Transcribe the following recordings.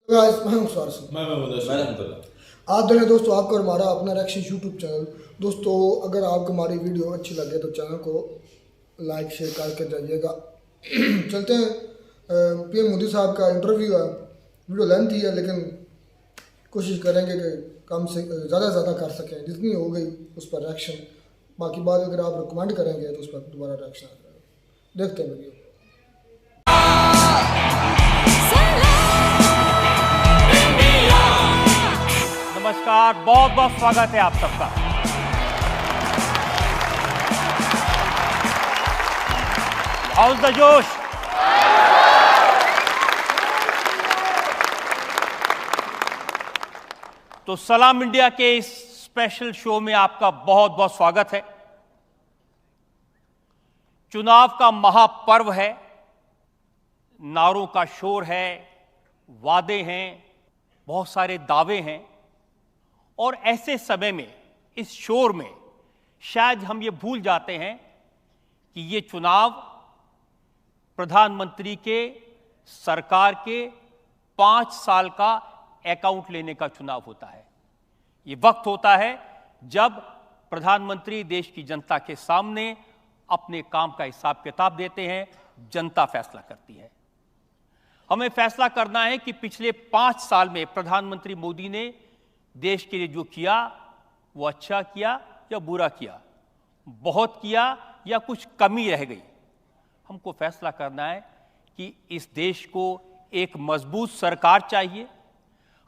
आदरणीय दोस्तों, आपका और हमारा अपना रिएक्शन यूट्यूब चैनल। दोस्तों, अगर आपको हमारी वीडियो अच्छी लगे तो चैनल को लाइक शेयर करके जाइएगा। चलते हैं। पीएम मोदी साहब का इंटरव्यू है। वीडियो लेंथ ही है, लेकिन कोशिश करेंगे कि कम से ज़्यादा कर सकें। जितनी हो गई उस पर रिएक्शन, बाकी बात अगर आप रिकमेंड करेंगे तो उस पर दोबारा रिएक्शन आ जाएगा। देखते हैं वीडियो। नमस्कार, बहुत बहुत स्वागत है आप सबका। हाउस द जोश। तो सलाम इंडिया के इस स्पेशल शो में आपका बहुत बहुत स्वागत है। चुनाव का महापर्व है, नारों का शोर है, वादे हैं, बहुत सारे दावे हैं। और ऐसे समय में, इस शोर में शायद हम ये भूल जाते हैं कि ये चुनाव प्रधानमंत्री के सरकार के 5 साल का अकाउंट लेने का चुनाव होता है। ये वक्त होता है जब प्रधानमंत्री देश की जनता के सामने अपने काम का हिसाब किताब देते हैं, जनता फैसला करती है। हमें फैसला करना है कि पिछले 5 साल में प्रधानमंत्री मोदी ने देश के लिए जो किया वो अच्छा किया या बुरा किया, बहुत किया या कुछ कमी रह गई। हमको फैसला करना है कि इस देश को एक मजबूत सरकार चाहिए।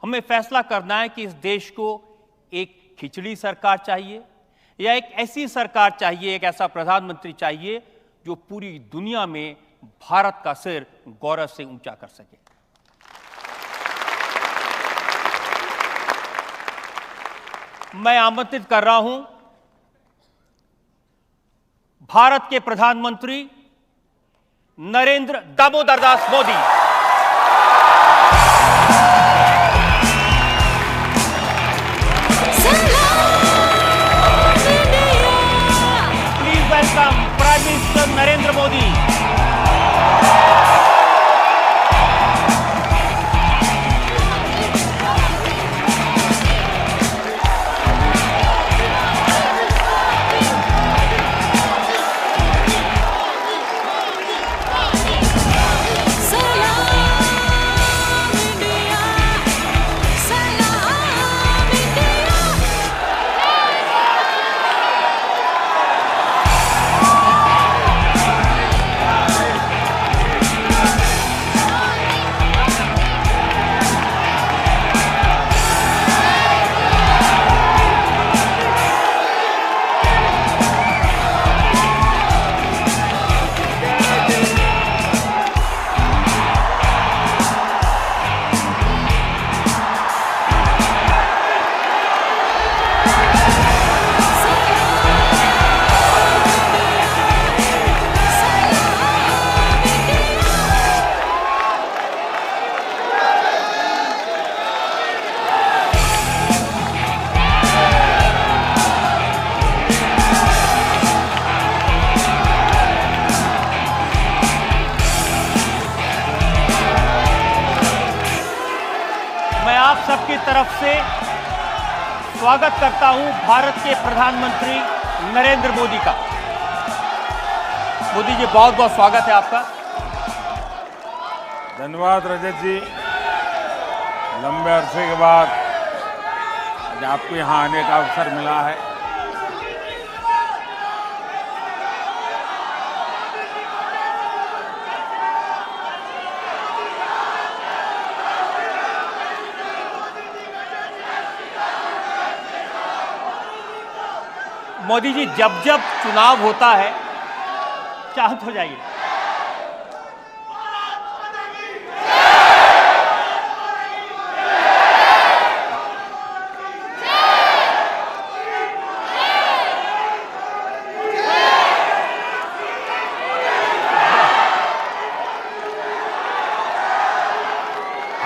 हमें फैसला करना है कि इस देश को एक खिचड़ी सरकार चाहिए या एक ऐसी सरकार चाहिए, एक ऐसा प्रधानमंत्री चाहिए जो पूरी दुनिया में भारत का सिर गौरव से ऊंचा कर सके। मैं आमंत्रित कर रहा हूं भारत के प्रधानमंत्री Narendra Damodar Das Modi. Please welcome prime minister Narendra Modi. आप सबकी तरफ से स्वागत करता हूं भारत के प्रधानमंत्री नरेंद्र मोदी का। मोदी जी, बहुत बहुत स्वागत है आपका। धन्यवाद रजत जी। लंबे अरसे के बाद आज आपको यहाँ आने का अवसर मिला है। मोदी जी, जब जब चुनाव होता है, शांत हो जाइए।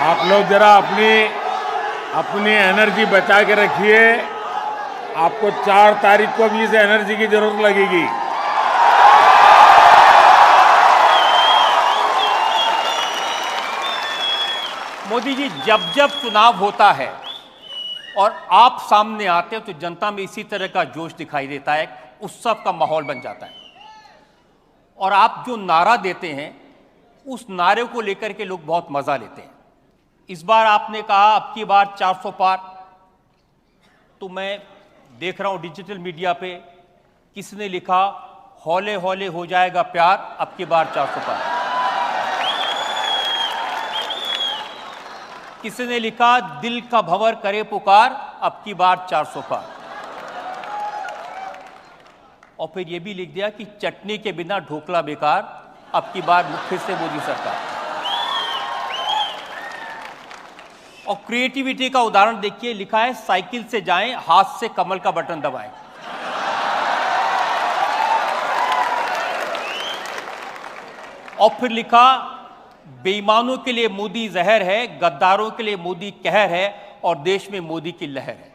आप लोग जरा अपनी एनर्जी बचा के रखिए। आपको 4 तारीख को भी इस एनर्जी की जरूरत लगेगी। मोदी जी, जब जब चुनाव होता है और आप सामने आते हैं तो जनता में इसी तरह का जोश दिखाई देता है, उत्सव का माहौल बन जाता है। और आप जो नारा देते हैं उस नारे को लेकर के लोग बहुत मजा लेते हैं। इस बार आपने कहा अब की बार 400 पार, तो मैं देख रहा हूं डिजिटल मीडिया पे किसी ने लिखा हौले हौले हो जाएगा प्यार, अब की बार 400 पार। किसी ने लिखा दिल का भंवर करे पुकार, अब की बार 400 पार। और फिर यह भी लिख दिया कि चटनी के बिना ढोकला बेकार, अब की बार फिर से मोदी सरकार। और क्रिएटिविटी का उदाहरण देखिए, लिखा है साइकिल से जाएं, हाथ से कमल का बटन दबाएं। और फिर लिखा बेईमानों के लिए मोदी जहर है, गद्दारों के लिए मोदी कहर है, और देश में मोदी की लहर है।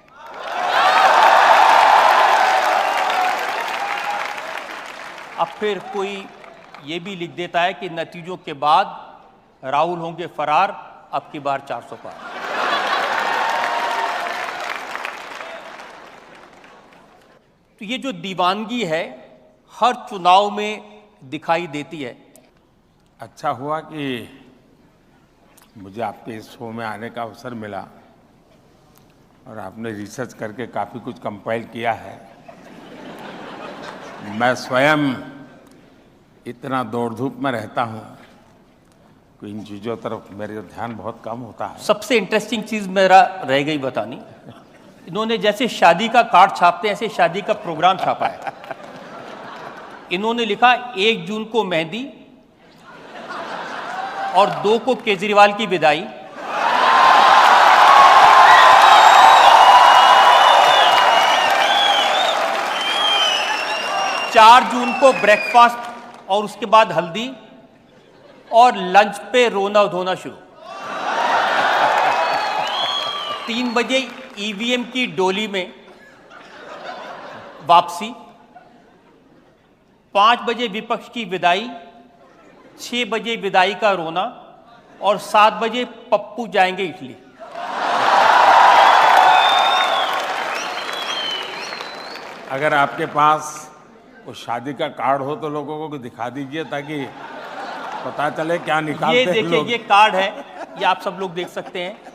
अब फिर कोई ये भी लिख देता है कि नतीजों के बाद राहुल होंगे फरार, अब की बार 400 पार। तो ये जो दीवानगी है हर चुनाव में दिखाई देती है। अच्छा हुआ कि मुझे आपके इस शो में आने का अवसर मिला और आपने रिसर्च करके काफ़ी कुछ कंपाइल किया है। मैं स्वयं इतना दौड़ धूप में रहता हूँ कि इन चीज़ों तरफ मेरा ध्यान बहुत कम होता है। सबसे इंटरेस्टिंग चीज़ मेरा रह गई बतानी, इन्होंने जैसे शादी का कार्ड छापते हैं ऐसे शादी का प्रोग्राम छापा है। इन्होंने लिखा 1 जून को मेहंदी और 2 को केजरीवाल की विदाई, 4 जून को ब्रेकफास्ट और उसके बाद हल्दी, और लंच पे रोना धोना शुरू। 3 बजे ईवीएम की डोली में वापसी, 5 बजे विपक्ष की विदाई, 6 बजे विदाई का रोना, और 7 बजे पप्पू जाएंगे इटली। अगर आपके पास वो शादी का कार्ड हो तो लोगों को दिखा दीजिए ताकि पता चले क्या निकालते ये हैं देखिए लोग। ये कार्ड है, ये आप सब लोग देख सकते हैं।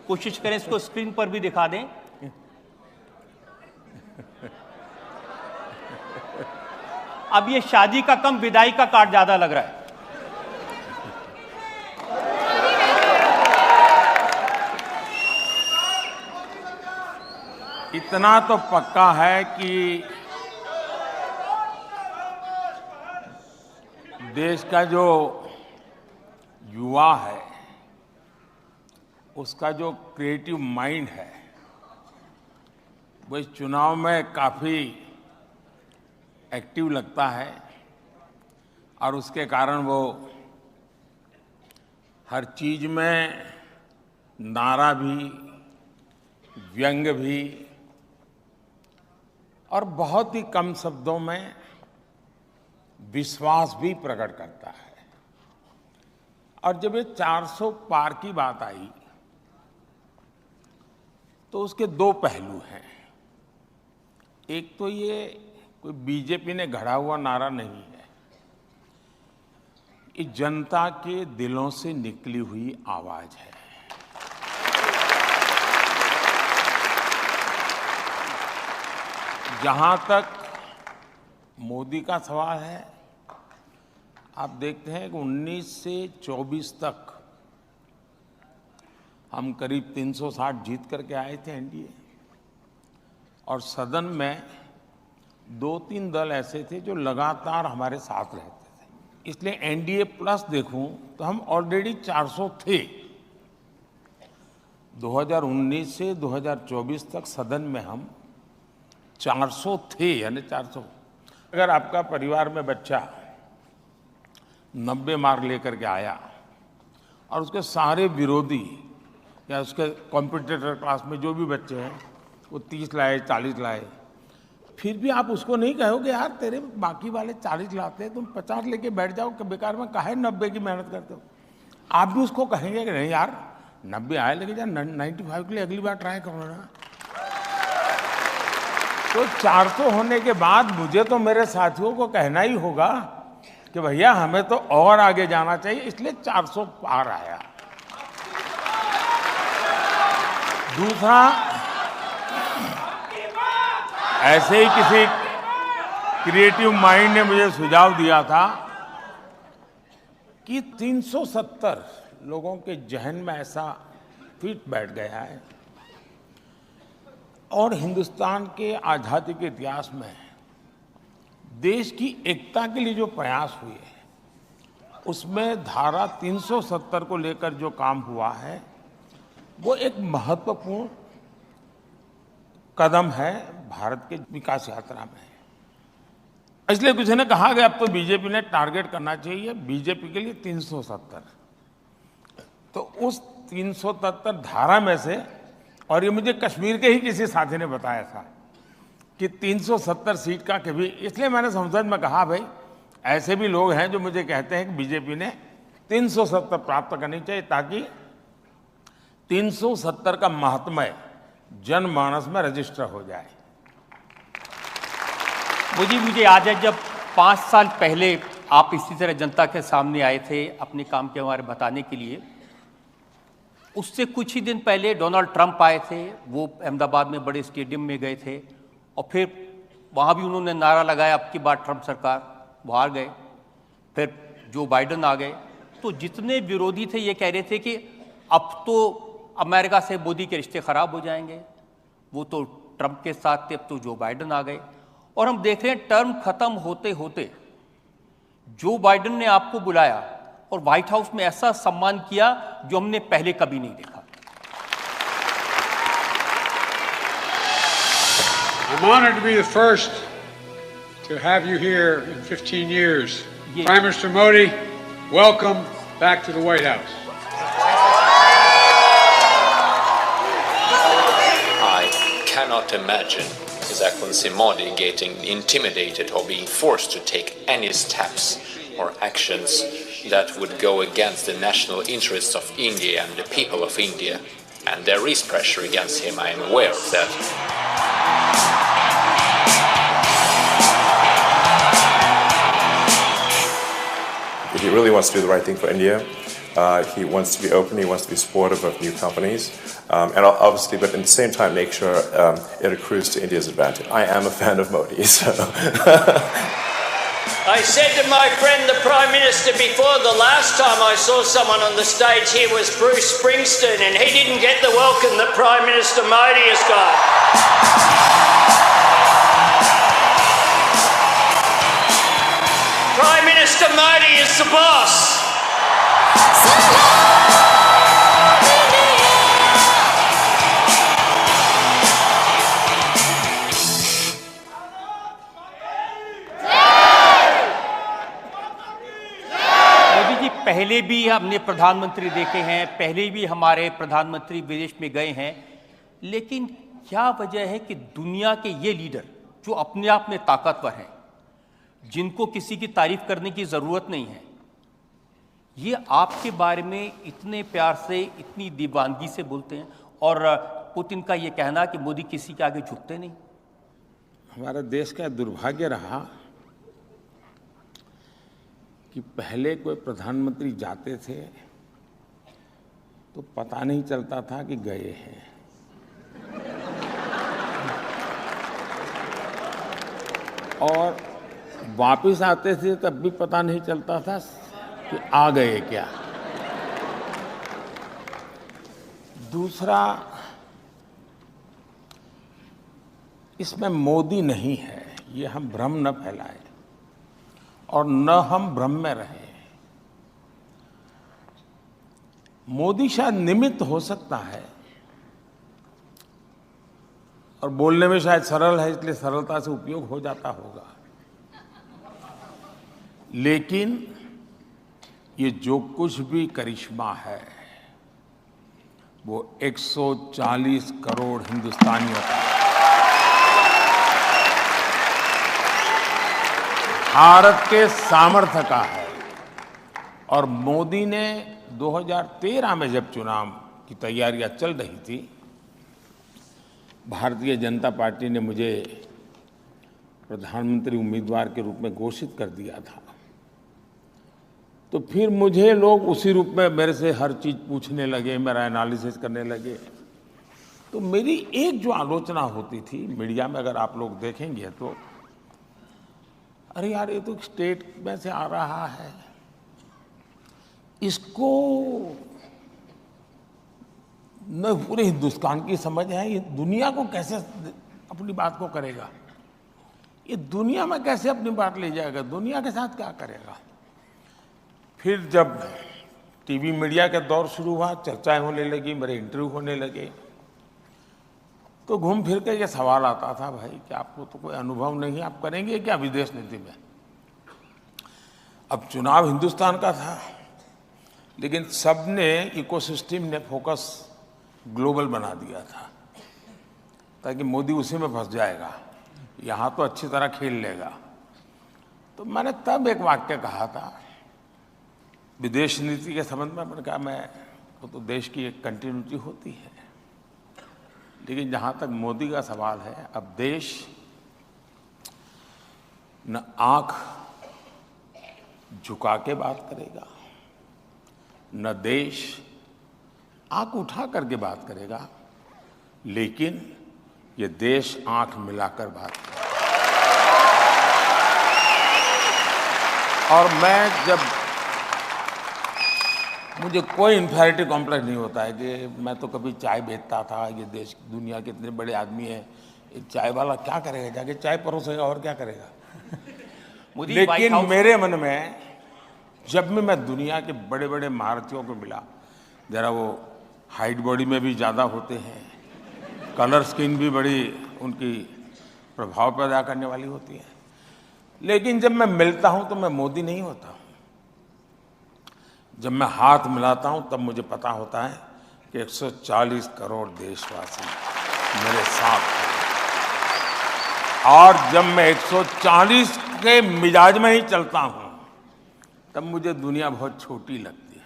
कोशिश करें इसको स्क्रीन पर भी दिखा दें। अब ये शादी का कम विदाई का कार्ड ज्यादा लग रहा है। इतना तो पक्का है कि देश का जो युवा है उसका जो क्रिएटिव माइंड है वो इस चुनाव में काफ़ी एक्टिव लगता है, और उसके कारण वो हर चीज में नारा भी, व्यंग भी, और बहुत ही कम शब्दों में विश्वास भी प्रकट करता है। और जब ये 400 पार की बात आई तो उसके 2 पहलू हैं। एक तो ये कोई बीजेपी ने घड़ा हुआ नारा नहीं है, ये जनता के दिलों से निकली हुई आवाज है। जहां तक मोदी का सवाल है, आप देखते हैं कि 19 से 24 तक हम करीब 360 जीत करके आए थे एनडीए, और सदन में 2-3 दल ऐसे थे जो लगातार हमारे साथ रहते थे। इसलिए एनडीए प्लस देखूं तो हम ऑलरेडी 400 थे। 2019 से 2024 तक सदन में हम 400 थे, यानी 400। अगर आपका परिवार में बच्चा 90 मार्क लेकर के आया और उसके सारे विरोधी या उसके कॉम्पिटिटर क्लास में जो भी बच्चे हैं वो 30 लाए, 40 लाए, फिर भी आप उसको नहीं कहोगे यार तेरे बाकी वाले 40 लाते हैं, तुम 50 लेके बैठ जाओ कि बेकार में काहे 90 की मेहनत करते हो। आप भी उसको कहेंगे कि नहीं यार 90 आए, लेकिन यार 95 के लिए अगली बार ट्राई करो ना। तो 400 होने के बाद मुझे तो मेरे साथियों को कहना ही होगा कि भैया हमें तो और आगे जाना चाहिए, इसलिए 400 पार आया। दूसरा, ऐसे ही किसी क्रिएटिव माइंड ने मुझे सुझाव दिया था कि 370 लोगों के जहन में ऐसा फिट बैठ गया है, और हिंदुस्तान के आज़ादी के इतिहास में देश की एकता के लिए जो प्रयास हुए उसमें धारा 370 को लेकर जो काम हुआ है वो एक महत्वपूर्ण कदम है भारत के विकास यात्रा में। इसलिए किसी ने कहा कि अब तो बीजेपी ने टारगेट करना चाहिए बीजेपी के लिए 370। तो उस 370 धारा में से, और ये मुझे कश्मीर के ही किसी साथी ने बताया था कि 370 सीट का कभी, इसलिए मैंने संसद में कहा भाई ऐसे भी लोग हैं जो मुझे कहते हैं कि बीजेपी ने 370 प्राप्त करनी चाहिए ताकि 370 का महात्म्य जनमानस में रजिस्टर हो जाए। मुझे याद है जब 5 साल पहले आप इसी तरह जनता के सामने आए थे अपने काम के बारे में बताने के लिए, उससे कुछ ही दिन पहले डोनाल्ड ट्रंप आए थे। वो अहमदाबाद में बड़े स्टेडियम में गए थे और फिर वहाँ भी उन्होंने नारा लगाया अब की बार ट्रंप सरकार, वो हार गए। फिर जो बाइडन आ गए, तो जितने विरोधी थे ये कह रहे थे कि अब तो अमेरिका से मोदी के रिश्ते खराब हो जाएंगे। वो तो ट्रंप के साथ थे, अब तो जो बाइडन आ गए। और हम देख रहे हैं टर्म खत्म होते होते जो बाइडन ने आपको बुलाया और व्हाइट हाउस में ऐसा सम्मान किया जो हमने पहले कभी नहीं देखा। I'm honored to be the first to have you here in 15 years. Prime Minister Modi, welcome back to the White House. I cannot imagine His Excellency Modi getting intimidated or being forced to take any steps or actions that would go against the national interests of India and the people of India. And there is pressure against him, I am aware of that. He really wants to do the right thing for India. He wants to be open, he wants to be supportive of new companies, and obviously, but at the same time, make sure it accrues to India's advantage. I am a fan of Modi, so. I said to my friend the Prime Minister before, the last time I saw someone on the stage here was Bruce Springsteen, and he didn't get the welcome that Prime Minister Modi has got. Prime Minister Modi is the boss. पहले भी हमने प्रधानमंत्री देखे हैं, पहले भी हमारे प्रधानमंत्री विदेश में गए हैं, लेकिन क्या वजह है कि दुनिया के ये लीडर जो अपने आप में ताकतवर हैं, जिनको किसी की तारीफ करने की ज़रूरत नहीं है, ये आपके बारे में इतने प्यार से, इतनी दीवानगी से बोलते हैं। और पुतिन का ये कहना कि मोदी किसी के आगे झुकते नहीं। हमारे देश का दुर्भाग्य रहा कि पहले कोई प्रधानमंत्री जाते थे तो पता नहीं चलता था कि गए हैं, और वापस आते थे तब भी पता नहीं चलता था कि आ गए क्या। दूसरा, इसमें मोदी नहीं है, ये हम भ्रम न फैलाएं और न हम भ्रम में रहें। मोदी शायद निमित्त हो सकता है और बोलने में शायद सरल है, इसलिए सरलता से उपयोग हो जाता होगा, लेकिन ये जो कुछ भी करिश्मा है वो 140 करोड़ हिंदुस्तानियों का, भारत के सामर्थ्य का है। और मोदी ने 2013 में जब चुनाव की तैयारियां चल रही थी, भारतीय जनता पार्टी ने मुझे प्रधानमंत्री उम्मीदवार के रूप में घोषित कर दिया था, तो फिर मुझे लोग उसी रूप में मेरे से हर चीज पूछने लगे, मेरा एनालिसिस करने लगे। तो मेरी एक जो आलोचना होती थी मीडिया में, अगर आप लोग देखेंगे तो, अरे यार ये तो स्टेट में से आ रहा है, इसको न पूरे हिंदुस्तान की समझ है, ये दुनिया को कैसे अपनी बात को करेगा, ये दुनिया में कैसे अपनी बात ले जाएगा, दुनिया के साथ क्या करेगा। फिर जब टीवी मीडिया का दौर शुरू हुआ, चर्चाएं होने लगी, मेरे इंटरव्यू होने लगे, तो घूम फिर के ये सवाल आता था, भाई कि आपको तो कोई अनुभव नहीं है, आप करेंगे क्या विदेश नीति में। अब चुनाव हिंदुस्तान का था, लेकिन सबने, इकोसिस्टम ने फोकस ग्लोबल बना दिया था, ताकि मोदी उसी में फंस जाएगा, यहां तो अच्छी तरह खेल लेगा। तो मैंने तब एक वाक्य कहा था विदेश नीति के संबंध में, मैंने कहा वो तो देश की एक कंटिन्यूटी होती है, लेकिन जहां तक मोदी का सवाल है, अब देश न आंख झुका के बात करेगा, न देश आंख उठा करके बात करेगा, लेकिन ये देश आंख मिलाकर बात करेगा। और मुझे कोई इंफेरिटी कॉम्प्लेक्स नहीं होता है कि मैं तो कभी चाय बेचता था, ये देश दुनिया के इतने बड़े आदमी हैं, एक चाय वाला क्या करेगा, जाके चाय परोसेगा और क्या करेगा। लेकिन मेरे मन में जब भी मैं दुनिया के बड़े बड़े महारथियों को मिला, जरा वो हाइट बॉडी में भी ज़्यादा होते हैं, कलर स्किन भी बड़ी उनकी प्रभाव पैदा करने वाली होती है, लेकिन जब मैं मिलता हूं तो मैं मोदी नहीं होता हूं। जब मैं हाथ मिलाता हूं तब मुझे पता होता है कि 140 करोड़ देशवासी मेरे साथ हैं, और जब मैं 140 के मिजाज में ही चलता हूं तब मुझे दुनिया बहुत छोटी लगती है।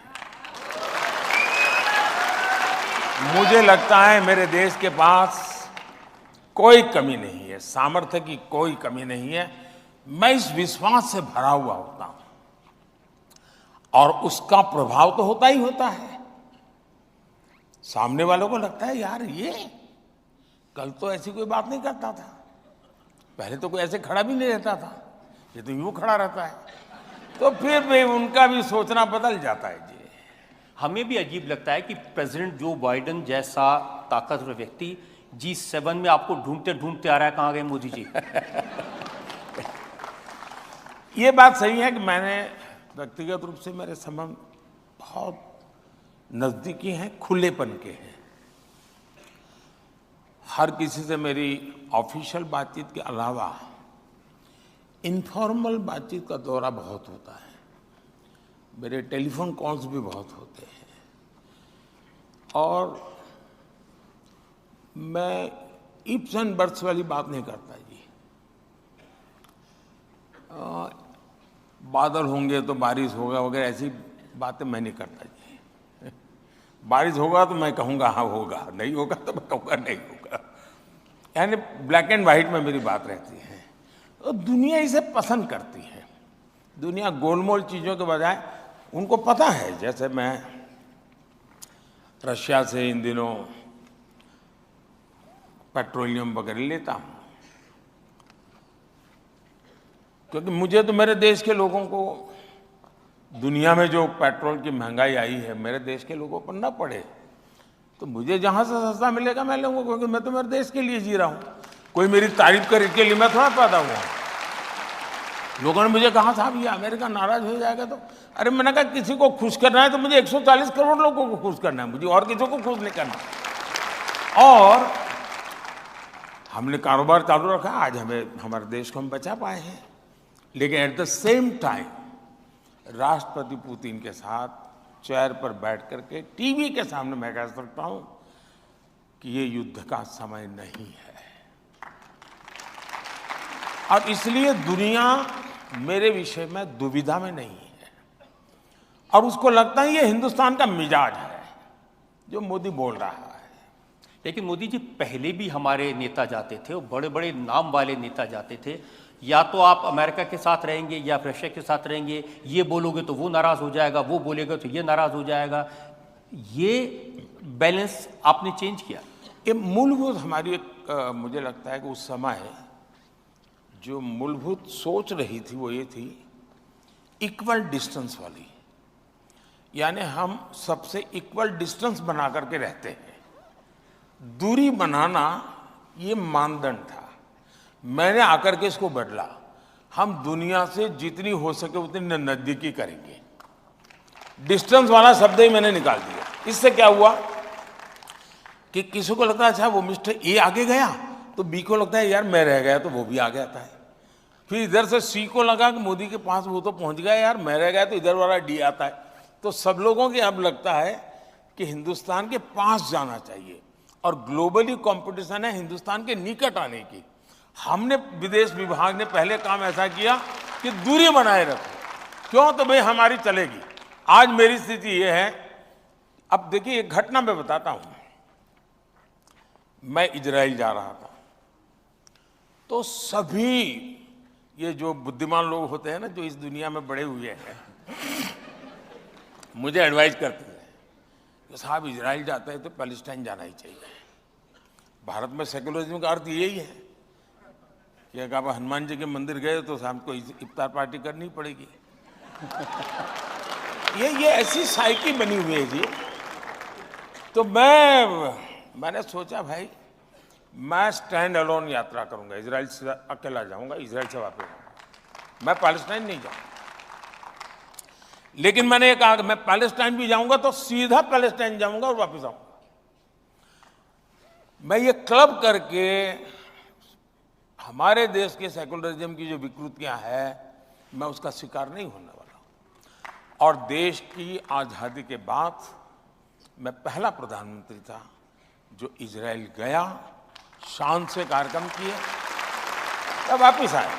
मुझे लगता है मेरे देश के पास कोई कमी नहीं है, सामर्थ्य की कोई कमी नहीं है, मैं इस विश्वास से भरा हुआ होता हूं, और उसका प्रभाव तो होता ही होता है। सामने वालों को लगता है यार ये कल तो ऐसी कोई बात नहीं करता था, पहले तो कोई ऐसे खड़ा भी नहीं रहता था, ये तो यूं खड़ा रहता है, तो फिर भी उनका भी सोचना बदल जाता है। जी, हमें भी अजीब लगता है कि प्रेसिडेंट जो बाइडेन जैसा ताकतवर व्यक्ति G7 में आपको ढूंढते ढूंढते आ रहा है, कहां गए मोदी जी। ये बात सही है कि मैंने व्यक्तिगत रूप से मेरे संबंध बहुत नजदीकी हैं, खुलेपन के हैं। हर किसी से मेरी ऑफिशियल बातचीत के अलावा इनफॉर्मल बातचीत का दौरा बहुत होता है, मेरे टेलीफोन कॉल्स भी बहुत होते हैं, और मैं इफ्स एंड बट्स वाली बात नहीं करता जी। बादल होंगे तो बारिश होगा वगैरह ऐसी बातें मैं नहीं करता जी। बारिश होगा तो मैं कहूँगा हाँ होगा, नहीं होगा तो मैं कहूँगा नहीं होगा, यानी ब्लैक एंड वाइट में मेरी बात रहती है। तो दुनिया इसे पसंद करती है, दुनिया गोलमोल चीज़ों के बजाय, उनको पता है, जैसे मैं रशिया से इन दिनों पेट्रोलियम वगैरह लेता हूँ, क्योंकि मुझे तो मेरे देश के लोगों को, दुनिया में जो पेट्रोल की महंगाई आई है मेरे देश के लोगों पर ना पड़े, तो मुझे जहाँ से सस्ता मिलेगा मैं लूँगा, क्योंकि मैं तो मेरे देश के लिए जी रहा हूँ, कोई मेरी तारीफ करे के लिए मैं थोड़ा पैदा हुआ। लोगों ने मुझे कहा साहब ये अमेरिका नाराज हो जाएगा, तो अरे मैंने कहा किसी को खुश करना है तो मुझे 140 करोड़ लोगों को खुश करना है, मुझे और किसी को खुश नहीं करना। और हमने कारोबार चालू रखा, आज हमारे देश को हम बचा पाए हैं, लेकिन एट द सेम टाइम राष्ट्रपति पुतिन के साथ चेयर पर बैठ करके टीवी के सामने मैं कह सकता हूं कि ये युद्ध का समय नहीं है, और इसलिए दुनिया मेरे विषय में दुविधा में नहीं है, और उसको लगता है ये हिंदुस्तान का मिजाज है, जो मोदी बोल रहा है। लेकिन मोदी जी, पहले भी हमारे नेता जाते थे, वो बड़े बड़े नाम वाले नेता जाते थे। या तो आप अमेरिका के साथ रहेंगे या रशिया के साथ रहेंगे, ये बोलोगे तो वो नाराज हो जाएगा, वो बोलेगा तो ये नाराज हो जाएगा। ये बैलेंस आपने चेंज किया। ये मूलभूत हमारी एक मुझे लगता है कि उस समय जो मूलभूत सोच रही थी वो ये थी इक्वल डिस्टेंस वाली, यानी हम सबसे इक्वल डिस्टेंस बना करके रहते हैं। दूरी बनाना ये मानदंड था। मैंने आकर के इसको बदला, हम दुनिया से जितनी हो सके उतनी नजदीकी करेंगे। डिस्टेंस वाला शब्द ही मैंने निकाल दिया। इससे क्या हुआ कि किसी को लगता है अच्छा वो मिस्टर ए आगे गया, तो बी को लगता है यार मैं रह गया तो वो भी आगे आता है। फिर इधर से सी को लगा कि मोदी के पास वो तो पहुंच गया, यार मैं रह गया, तो इधर वाला डी आता है। तो सब लोगों के अब लगता है कि हिंदुस्तान के पास जाना चाहिए, और ग्लोबली कंपटीशन है हिंदुस्तान के निकट आने की। हमने विदेश विभाग ने पहले काम ऐसा किया कि दूरी बनाए रखो। क्यों? तो भाई हमारी चलेगी। आज मेरी स्थिति ये है, अब देखिए एक घटना मैं बताता हूं। मैं इजराइल जा रहा था, तो सभी ये जो बुद्धिमान लोग होते हैं ना, जो इस दुनिया में बड़े हुए हैं, मुझे एडवाइस करते हैं कि साहब इजराइल जाते हैं तो पैलेस्टाइन जाना ही चाहिए। भारत में सेकुलरिज्म का अर्थ यही है कि अगर आप हनुमान जी के मंदिर गए तो शाम को इफ्तार पार्टी करनी पड़ेगी। ये ऐसी साइकी बनी हुई है जी। तो मैंने सोचा भाई मैं स्टैंड अलोन यात्रा करूंगा, इजराइल से अकेला जाऊंगा, इजराइल से वापस आऊंगा, मैं पैलेस्टाइन नहीं जाऊंगा। लेकिन मैंने ये कहा कि मैं पैलेस्टाइन भी जाऊंगा तो सीधा पैलेस्टाइन जाऊंगा और वापस आऊंगा। मैं ये क्लब करके हमारे देश के सेकुलरिज्म की जो विकृतियां हैं, मैं उसका शिकार नहीं होने वाला। और देश की आजादी के बाद मैं पहला प्रधानमंत्री था जो इजराइल गया, शान से कार्यक्रम किए, तब वापिस आया।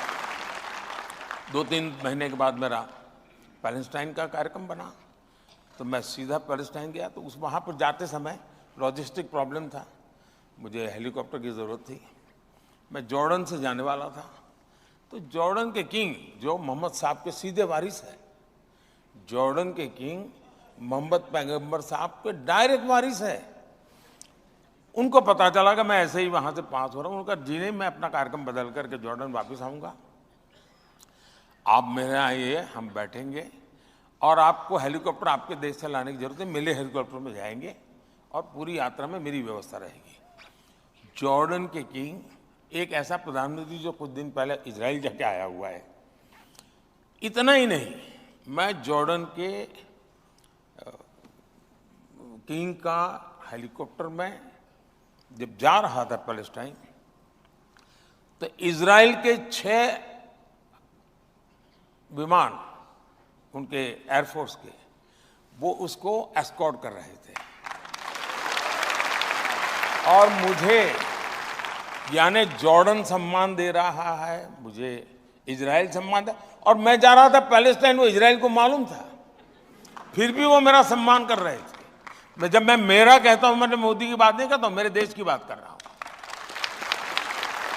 2-3 महीने के बाद मेरा पैलेस्टाइन का कार्यक्रम बना, तो मैं सीधा पैलेस्टाइन गया। तो उस वहाँ पर जाते समय लॉजिस्टिक प्रॉब्लम था, मुझे हेलीकॉप्टर की ज़रूरत थी। मैं जॉर्डन से जाने वाला था, तो जॉर्डन के किंग जो मोहम्मद साहब के सीधे वारिस है, जॉर्डन के किंग मोहम्मद पैगंबर साहब के डायरेक्ट वारिस है। उनको पता चला कि मैं ऐसे ही वहाँ से पास हो रहा हूँ। उनका जी नहीं, मैं अपना कार्यक्रम बदल करके जॉर्डन वापस आऊँगा, आप मेरे यहाँ आइए, हम बैठेंगे और आपको हेलीकॉप्टर आपके देश से लाने की जरूरत है, मेरे हेलीकॉप्टर में जाएंगे और पूरी यात्रा में मेरी व्यवस्था रहेगी। जॉर्डन के किंग एक ऐसा प्रधानमंत्री जो कुछ दिन पहले इजराइल जाके आया हुआ है। इतना ही नहीं, मैं जॉर्डन के किंग का हेलीकॉप्टर में जब जा रहा था पैलेस्टाइन, तो इजराइल के 6 विमान उनके एयरफोर्स के, वो उसको एस्कॉर्ट कर रहे थे। और मुझे यानी जॉर्डन सम्मान दे रहा है, मुझे इजराइल सम्मान दे, और मैं जा रहा था पैलेस्टाइन, वो इजराइल को मालूम था, फिर भी वो मेरा सम्मान कर रहे थे। जब मैं मेरा कहता हूं, मैंने मोदी की बात नहीं करता हूं, मेरे देश की बात कर रहा हूं।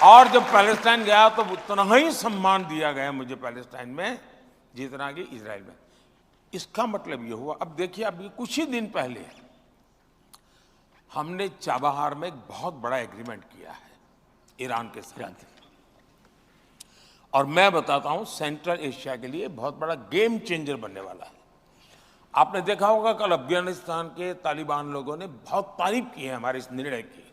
और जब पैलेस्टाइन गया तो उतना ही सम्मान दिया गया मुझे पैलेस्टाइन में जितना कि इजराइल में। इसका मतलब ये हुआ, अब देखिए, अभी कुछ ही दिन पहले हमने चाबहार में एक बहुत बड़ा एग्रीमेंट किया है ईरान के साथ, और मैं बताता हूं सेंट्रल एशिया के लिए बहुत बड़ा गेम चेंजर बनने वाला है। आपने देखा होगा कल अफगानिस्तान के तालिबान लोगों ने बहुत तारीफ की है हमारे इस निर्णय की।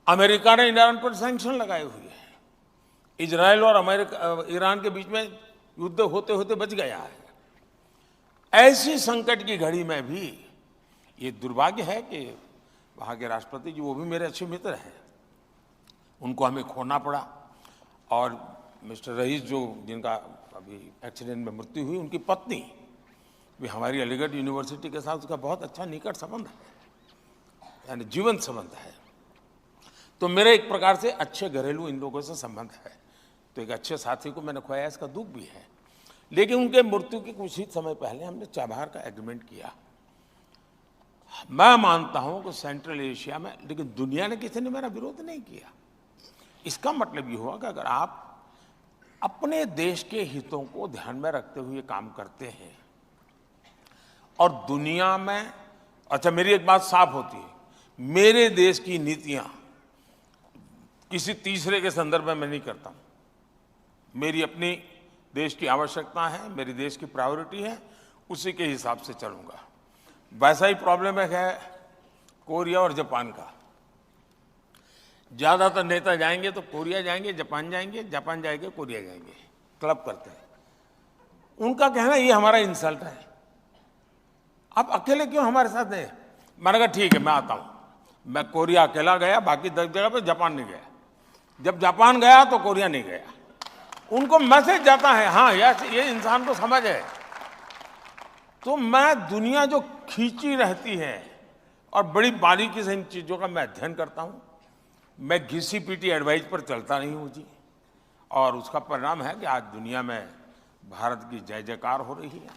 अमेरिका ने ईरान पर सैंक्शन लगाए हुए हैं। इजराइल और ईरान के बीच में युद्ध होते होते बच गया है। ऐसी संकट की घड़ी में भी ये दुर्भाग्य है कि वहाँ के राष्ट्रपति जी, वो भी मेरे अच्छे मित्र हैं, उनको हमें खोना पड़ा। और मिस्टर रईस जो जिनका अभी एक्सीडेंट में मृत्यु हुई, उनकी पत्नी भी हमारी अलीगढ़ यूनिवर्सिटी के साथ उसका बहुत अच्छा निकट संबंध है, यानी जीवन संबंध है। तो मेरे एक प्रकार से अच्छे घरेलू इन लोगों से संबंध है। तो एक अच्छे साथी को मैंने खोया, इसका दुख भी है। लेकिन उनके मृत्यु के कुछ ही समय पहले हमने चाबहार का एग्रीमेंट किया। मैं मानता हूं कि सेंट्रल एशिया में, लेकिन दुनिया ने किसी ने मेरा विरोध नहीं किया। इसका मतलब ये हुआ कि अगर आप अपने देश के हितों को ध्यान में रखते हुए काम करते हैं और दुनिया में, अच्छा मेरी एक बात साफ होती है, मेरे देश की नीतियां किसी तीसरे के संदर्भ में मैं नहीं करता हूं। मेरी अपनी देश की आवश्यकता है, मेरी देश की प्रायोरिटी है, उसी के हिसाब से चलूंगा। वैसा ही प्रॉब्लम है कोरिया और जापान का। ज्यादातर नेता जाएंगे तो कोरिया जाएंगे, जापान जाएंगे, जापान जाएंगे, कोरिया जाएंगे, क्लब करते हैं। उनका कहना ये हमारा इंसल्ट है, आप अकेले क्यों हमारे साथ नहीं? मैंने कहा ठीक है मैं आता हूं। मैं कोरिया अकेला गया, बाकी 10 जगह पे जापान नहीं गया। जब जापान गया तो कोरिया नहीं गया। उनको मैसेज जाता है, हाँ ये इंसान को समझ है। तो मैं दुनिया जो खींची रहती है और बड़ी बारीकी से इन चीजों का मैं अध्ययन करता हूं। मैं घिसी पीटी एडवाइस पर चलता नहीं हूं जी, और उसका परिणाम है कि आज दुनिया में भारत की जय जयकार हो रही है।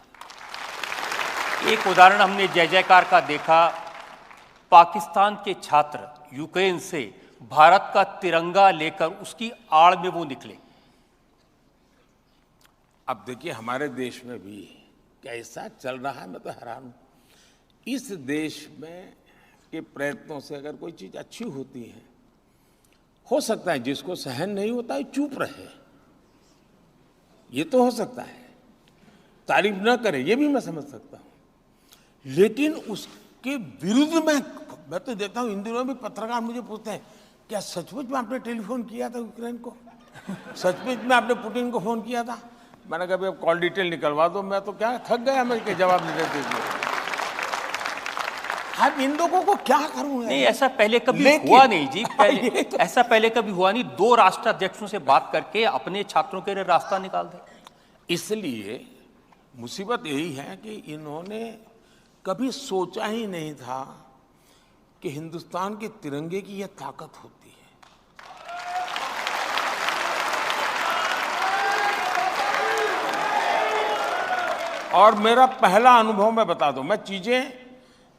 एक उदाहरण हमने जय जयकार का देखा, पाकिस्तान के छात्र यूक्रेन से भारत का तिरंगा लेकर उसकी आड़ में वो निकले। अब देखिए हमारे देश में भी कैसा चल रहा है, मैं तो हैरान हूं। इस देश में के प्रयत्नों से अगर कोई चीज अच्छी होती है, हो सकता है जिसको सहन नहीं होता है चुप रहे, ये तो हो सकता है, तारीफ न करे, ये भी मैं समझ सकता हूं। लेकिन उसके विरुद्ध मैं तो देखता हूं, इन दिनों भी पत्रकार मुझे पूछते हैं क्या सचमुच में आपने टेलीफोन किया था यूक्रेन को? सचमुच में आपने पुतिन को फोन किया था? मैंने कहा अब कॉल डिटेल निकलवा दो, मैं तो क्या थक गया मैं के जवाब नहीं देते हुए। अब इन लोगों को क्या करूं? नहीं, ऐसा पहले कभी हुआ नहीं जी, पहले तो ऐसा पहले कभी हुआ नहीं। 2 राष्ट्राध्यक्षों से बात करके अपने छात्रों के लिए रास्ता निकाल दे। इसलिए मुसीबत यही है कि इन्होंने कभी सोचा ही नहीं था कि हिंदुस्तान के तिरंगे की यह ताकत होती है। और मेरा पहला अनुभव मैं बता दूं, मैं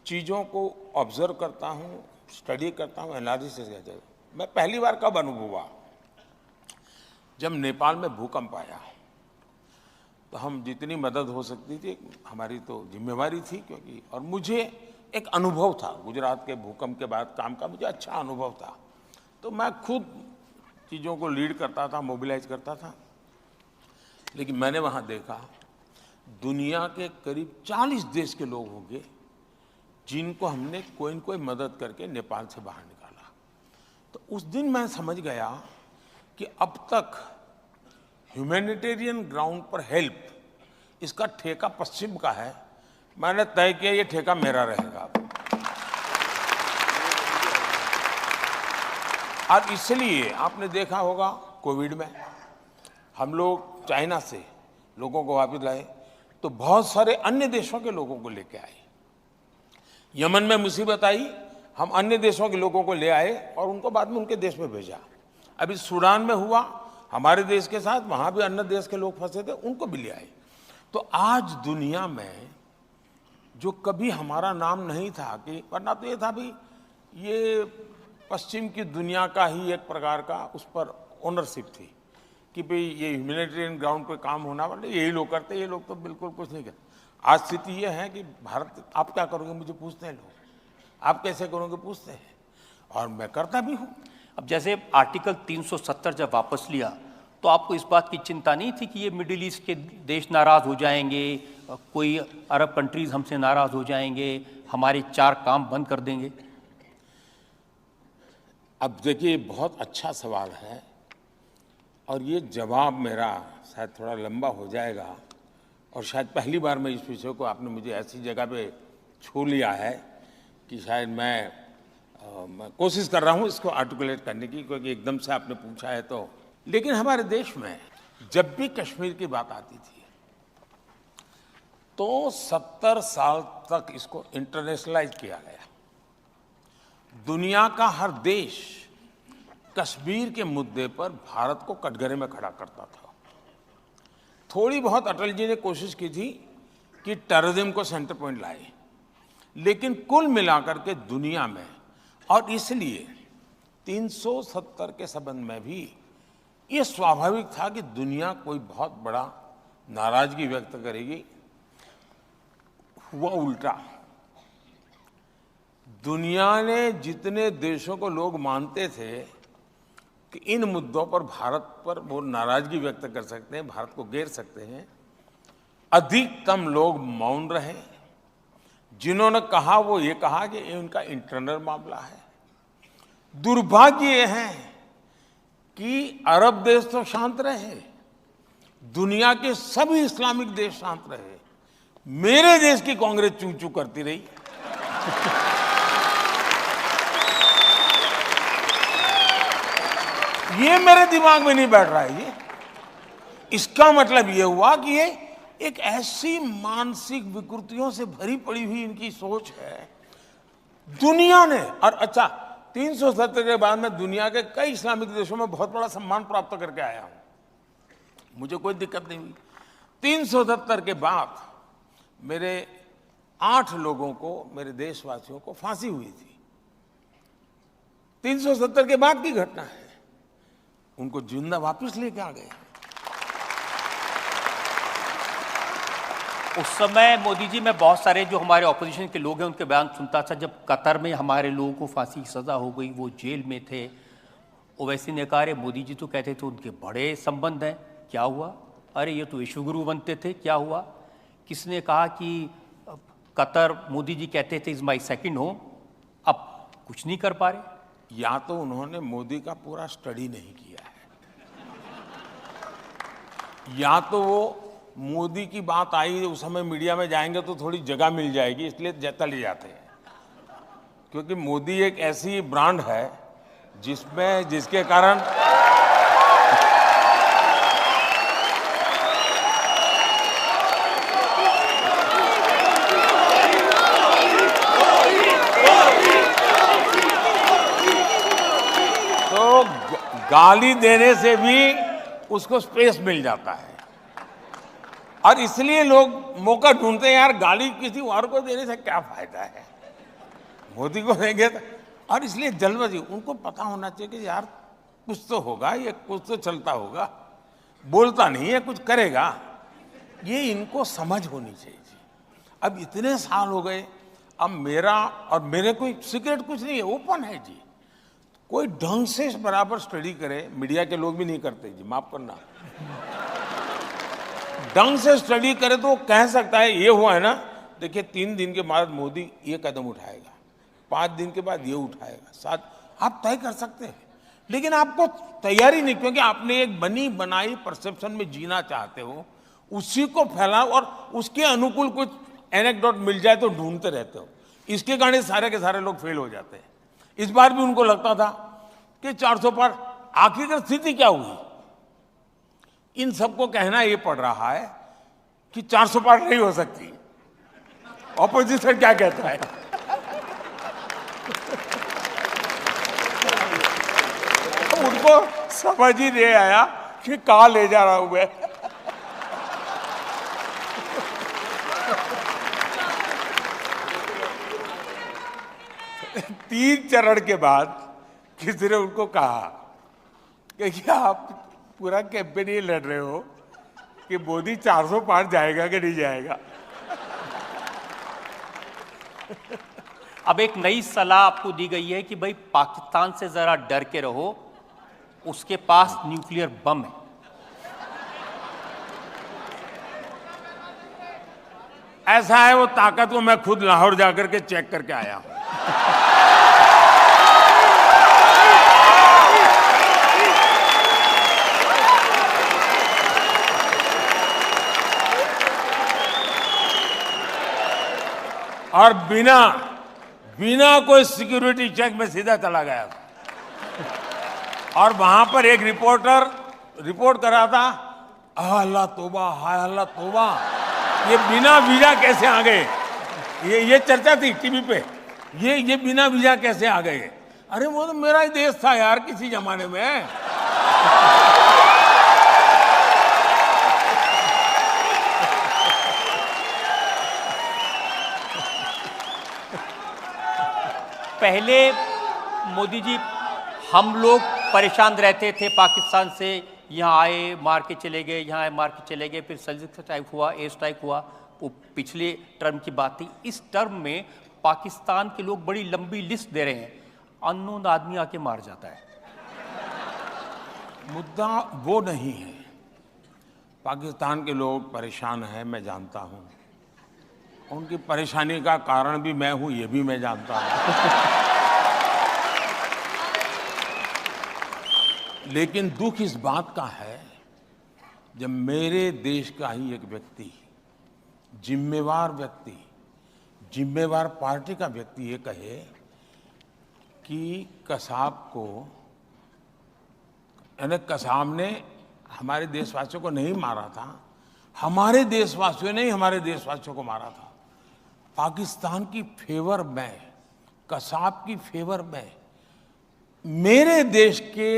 चीजों को ऑब्जर्व करता हूं, स्टडी करता हूं, एनालिसिस करता हूं। मैं पहली बार कब अनुभव हुआ, जब नेपाल में भूकंप आया, तो हम जितनी मदद हो सकती थी हमारी तो जिम्मेवारी थी, क्योंकि और मुझे एक अनुभव था गुजरात के भूकंप के बाद काम का, मुझे अच्छा अनुभव था, तो मैं खुद चीज़ों को लीड करता था, मोबिलाइज करता था। लेकिन मैंने वहाँ देखा दुनिया के करीब 40 देश के लोग होंगे जिनको हमने कोई न कोई मदद करके नेपाल से बाहर निकाला। तो उस दिन मैं समझ गया कि अब तक ह्यूमैनिटेरियन ग्राउंड पर हेल्प, इसका ठेका पश्चिम का है। मैंने तय किया ये ठेका मेरा रहेगा। और इसलिए आपने देखा होगा कोविड में हम लोग चाइना से लोगों को वापस लाए, तो बहुत सारे अन्य देशों के लोगों को लेके आए। यमन में मुसीबत आई, हम अन्य देशों के लोगों को ले आए और उनको बाद में उनके देश में भेजा। अभी सूडान में हुआ हमारे देश के साथ, वहां भी अन्य देश के लोग फंसे थे, उनको भी ले आए। तो आज दुनिया में जो कभी हमारा नाम नहीं था, कि वरना तो ये था भी ये पश्चिम की दुनिया का ही एक प्रकार का उस पर ओनरशिप थी कि भाई ये ह्यूमैनिटेरियन ग्राउंड पे काम होना वाले यही लोग करते, ये लोग तो बिल्कुल कुछ नहीं करते। आज स्थिति ये है कि भारत, आप क्या करोगे मुझे पूछते हैं लोग, आप कैसे करोगे पूछते हैं, और मैं करता भी हूँ। अब जैसे आर्टिकल 370 जब वापस लिया तो आपको इस बात की चिंता नहीं थी कि ये मिडिल ईस्ट के देश नाराज हो जाएंगे, कोई अरब कंट्रीज हमसे नाराज हो जाएंगे, हमारे 4 काम बंद कर देंगे? अब देखिए बहुत अच्छा सवाल है और ये जवाब मेरा शायद थोड़ा लंबा हो जाएगा, और शायद पहली बार मैं इस विषय को आपने मुझे ऐसी जगह पे छू लिया है कि शायद मैं कोशिश कर रहा हूँ इसको आर्टिकुलेट करने की, क्योंकि एकदम से आपने पूछा है तो। लेकिन हमारे देश में जब भी कश्मीर की बात आती थी तो 70 साल तक इसको इंटरनेशनलाइज किया गया। दुनिया का हर देश कश्मीर के मुद्दे पर भारत को कटघरे में खड़ा करता था। थोड़ी बहुत अटल जी ने कोशिश की थी कि टेररिज्म को सेंटर पॉइंट लाए, लेकिन कुल मिलाकर के दुनिया में, और इसलिए 370 के संबंध में भी ये स्वाभाविक था कि दुनिया कोई बहुत बड़ा नाराजगी व्यक्त करेगी। हुआ उल्टा। दुनिया ने जितने देशों को लोग मानते थे कि इन मुद्दों पर भारत पर वो नाराजगी व्यक्त कर सकते हैं, भारत को घेर सकते हैं, अधिकतम लोग मौन रहे। जिन्होंने कहा वो ये कहा कि ये उनका इंटरनल मामला है। दुर्भाग्य ये है कि अरब देश तो शांत रहे, दुनिया के सभी इस्लामिक देश शांत रहे, मेरे देश की कांग्रेस चू चू करती रही। ये मेरे दिमाग में नहीं बैठ रहा है। ये इसका मतलब ये हुआ कि ये एक ऐसी मानसिक विकृतियों से भरी पड़ी हुई इनकी सोच है दुनिया ने। और अच्छा, 370 के बाद में दुनिया के कई इस्लामिक देशों में बहुत बड़ा सम्मान प्राप्त करके आया हूं, मुझे कोई दिक्कत नहीं हुई। 370 के बाद मेरे 8 लोगों को, मेरे देशवासियों को फांसी हुई थी। 370 के बाद की घटना है, उनको जिंदा वापस लेके आ गए। उस समय मोदी जी, मैं बहुत सारे जो हमारे ऑपोजिशन के लोग हैं उनके बयान सुनता था। जब कतर में हमारे लोगों को फांसी की सजा हो गई, वो जेल में थे, ओवैसी ने कहा अरे मोदी जी तो कहते थे उनके बड़े संबंध हैं, क्या हुआ? अरे ये तो विश्वगुरु बनते थे, क्या हुआ? किसने कहा कि कतर, मोदी जी कहते थे इज माई सेकेंड होम, अब कुछ नहीं कर पा रहे। या तो उन्होंने मोदी का पूरा स्टडी नहीं किया है, या तो वो मोदी की बात आई उस समय मीडिया में जाएंगे तो थोड़ी जगह मिल जाएगी, इसलिए चले जाते हैं। क्योंकि मोदी एक ऐसी ब्रांड है जिसके कारण तो गाली देने से भी उसको स्पेस मिल जाता है। और इसलिए लोग मौका ढूंढते हैं, यार गाली किसी और को देने से क्या फायदा है, मोदी को देंगे तो। और इसलिए जल्दबाजी, उनको पता होना चाहिए कि यार कुछ तो होगा, ये कुछ तो चलता होगा, बोलता नहीं है, कुछ करेगा, ये इनको समझ होनी चाहिए जी। अब इतने साल हो गए, अब मेरा और मेरे कोई सीक्रेट कुछ नहीं है, ओपन है जी। कोई ढंग से बराबर स्टडी करे, मीडिया के लोग भी नहीं करते जी, माफ करना, ढंग से स्टडी करे तो वो कह सकता है ये हुआ है ना, देखिए 3 दिन के बाद मोदी ये कदम उठाएगा, 5 दिन के बाद ये उठाएगा, 7, आप तय कर सकते हैं। लेकिन आपको तैयारी नहीं, क्योंकि आपने एक बनी बनाई परसेप्शन में जीना चाहते हो, उसी को फैलाओ और उसके अनुकूल कुछ एनेक्डोट मिल जाए तो ढूंढते रहते हो। इसके कारण सारे के सारे लोग फेल हो जाते हैं। इस बार भी उनको लगता था कि 400 पार, आखिरकार स्थिति क्या हुई? इन सबको कहना ये पड़ रहा है कि 400 पार नहीं हो सकती। ऑपोजिशन क्या कहता है? उनको समझ ही नहीं आया कि कहां ले जा रहा हूं मैं। तीन चरण के बाद किसी ने उनको कहा कि क्या आप पूरा कैंपेन ये लड़ रहे हो कि मोदी 400 पार जाएगा कि नहीं जाएगा? अब एक नई सलाह आपको दी गई है कि भाई पाकिस्तान से जरा डर के रहो, उसके पास न्यूक्लियर बम है। ऐसा है, वो ताकत को मैं खुद लाहौर जाकर के चेक करके आया हूं। और बिना कोई सिक्योरिटी चेक में सीधा चला गया। और वहां पर एक रिपोर्टर रिपोर्ट कर रहा था, अल्लाह तौबा, हाय अल्लाह तौबा, ये बिना वीजा कैसे आ गए? ये चर्चा थी टीवी पे, ये बिना वीजा कैसे आ गए? अरे वो तो मेरा ही देश था यार किसी जमाने में। पहले मोदी जी हम लोग परेशान रहते थे, पाकिस्तान से यहाँ आए मार के चले गए, यहाँ आए मार के चले गए, फिर सर्जिकल स्ट्राइक हुआ, एयर स्ट्राइक हुआ, वो पिछले टर्म की बात थी। इस टर्म में पाकिस्तान के लोग बड़ी लंबी लिस्ट दे रहे हैं, अननोन आदमी आके मार जाता है। मुद्दा वो नहीं है। पाकिस्तान के लोग परेशान हैं, मैं जानता हूं। उनकी परेशानी का कारण भी मैं हूं, ये भी मैं जानता हूं। लेकिन दुख इस बात का है, जब मेरे देश का ही एक व्यक्ति, जिम्मेवार व्यक्ति, जिम्मेवार पार्टी का व्यक्ति ये कहे कि कसाब को, यानी कसाब ने हमारे देशवासियों को नहीं मारा था, हमारे देशवासियों ने ही हमारे देशवासियों को मारा था। पाकिस्तान की फेवर में, कसाब की फेवर में, मेरे देश के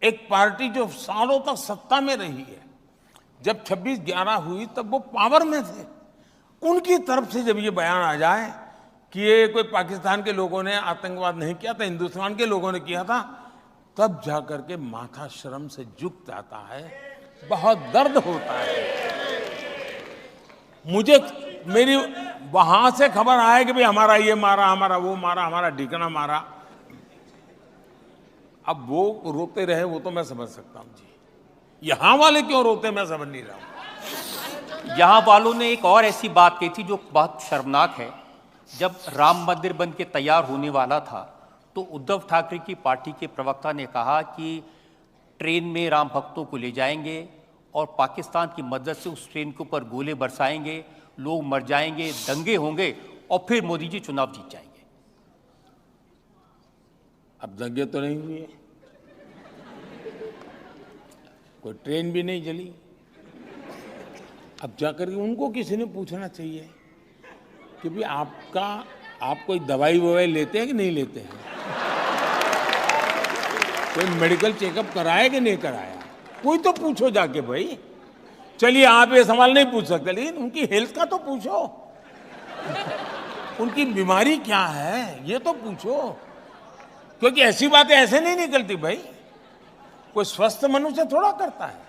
एक पार्टी जो सालों तक सत्ता में रही है, जब 26/11 हुई तब वो पावर में थे, उनकी तरफ से जब ये बयान आ जाए कि ये कोई पाकिस्तान के लोगों ने आतंकवाद नहीं किया था, हिंदुस्तान के लोगों ने किया था, तब जाकर के माथा शर्म से झुक जाता है, बहुत दर्द होता है। मुझे मेरी वहां से खबर आए कि भाई हमारा ये मारा, हमारा वो मारा, हमारा ठिकाना मारा, अब वो रोते रहे वो तो मैं समझ सकता हूं जी। यहां वाले क्यों रोते मैं समझ नहीं रहा हूं। यहां वालों ने एक और ऐसी बात कही थी जो बहुत शर्मनाक है। जब राम मंदिर बन के तैयार होने वाला था तो उद्धव ठाकरे की पार्टी के प्रवक्ता ने कहा कि ट्रेन में राम भक्तों को ले जाएंगे और पाकिस्तान की मदद से उस ट्रेन के ऊपर गोले बरसाएंगे, लोग मर जाएंगे, दंगे होंगे और फिर मोदी जी चुनाव जीत जाएंगे। अब दंगे तो नहीं हुए, कोई ट्रेन भी नहीं चली। अब जाकर के उनको किसी ने पूछना चाहिए कि भाई आप कोई दवाई ववाई लेते हैं कि नहीं लेते हैं, कोई मेडिकल चेकअप कराया कि नहीं कराया, कोई तो पूछो जाके भाई। चलिए आप ये सवाल नहीं पूछ सकते, लेकिन उनकी हेल्थ का तो पूछो, उनकी बीमारी क्या है ये तो पूछो, क्योंकि ऐसी बातें ऐसे नहीं निकलती भाई, कोई स्वस्थ मनुष्य थोड़ा करता है।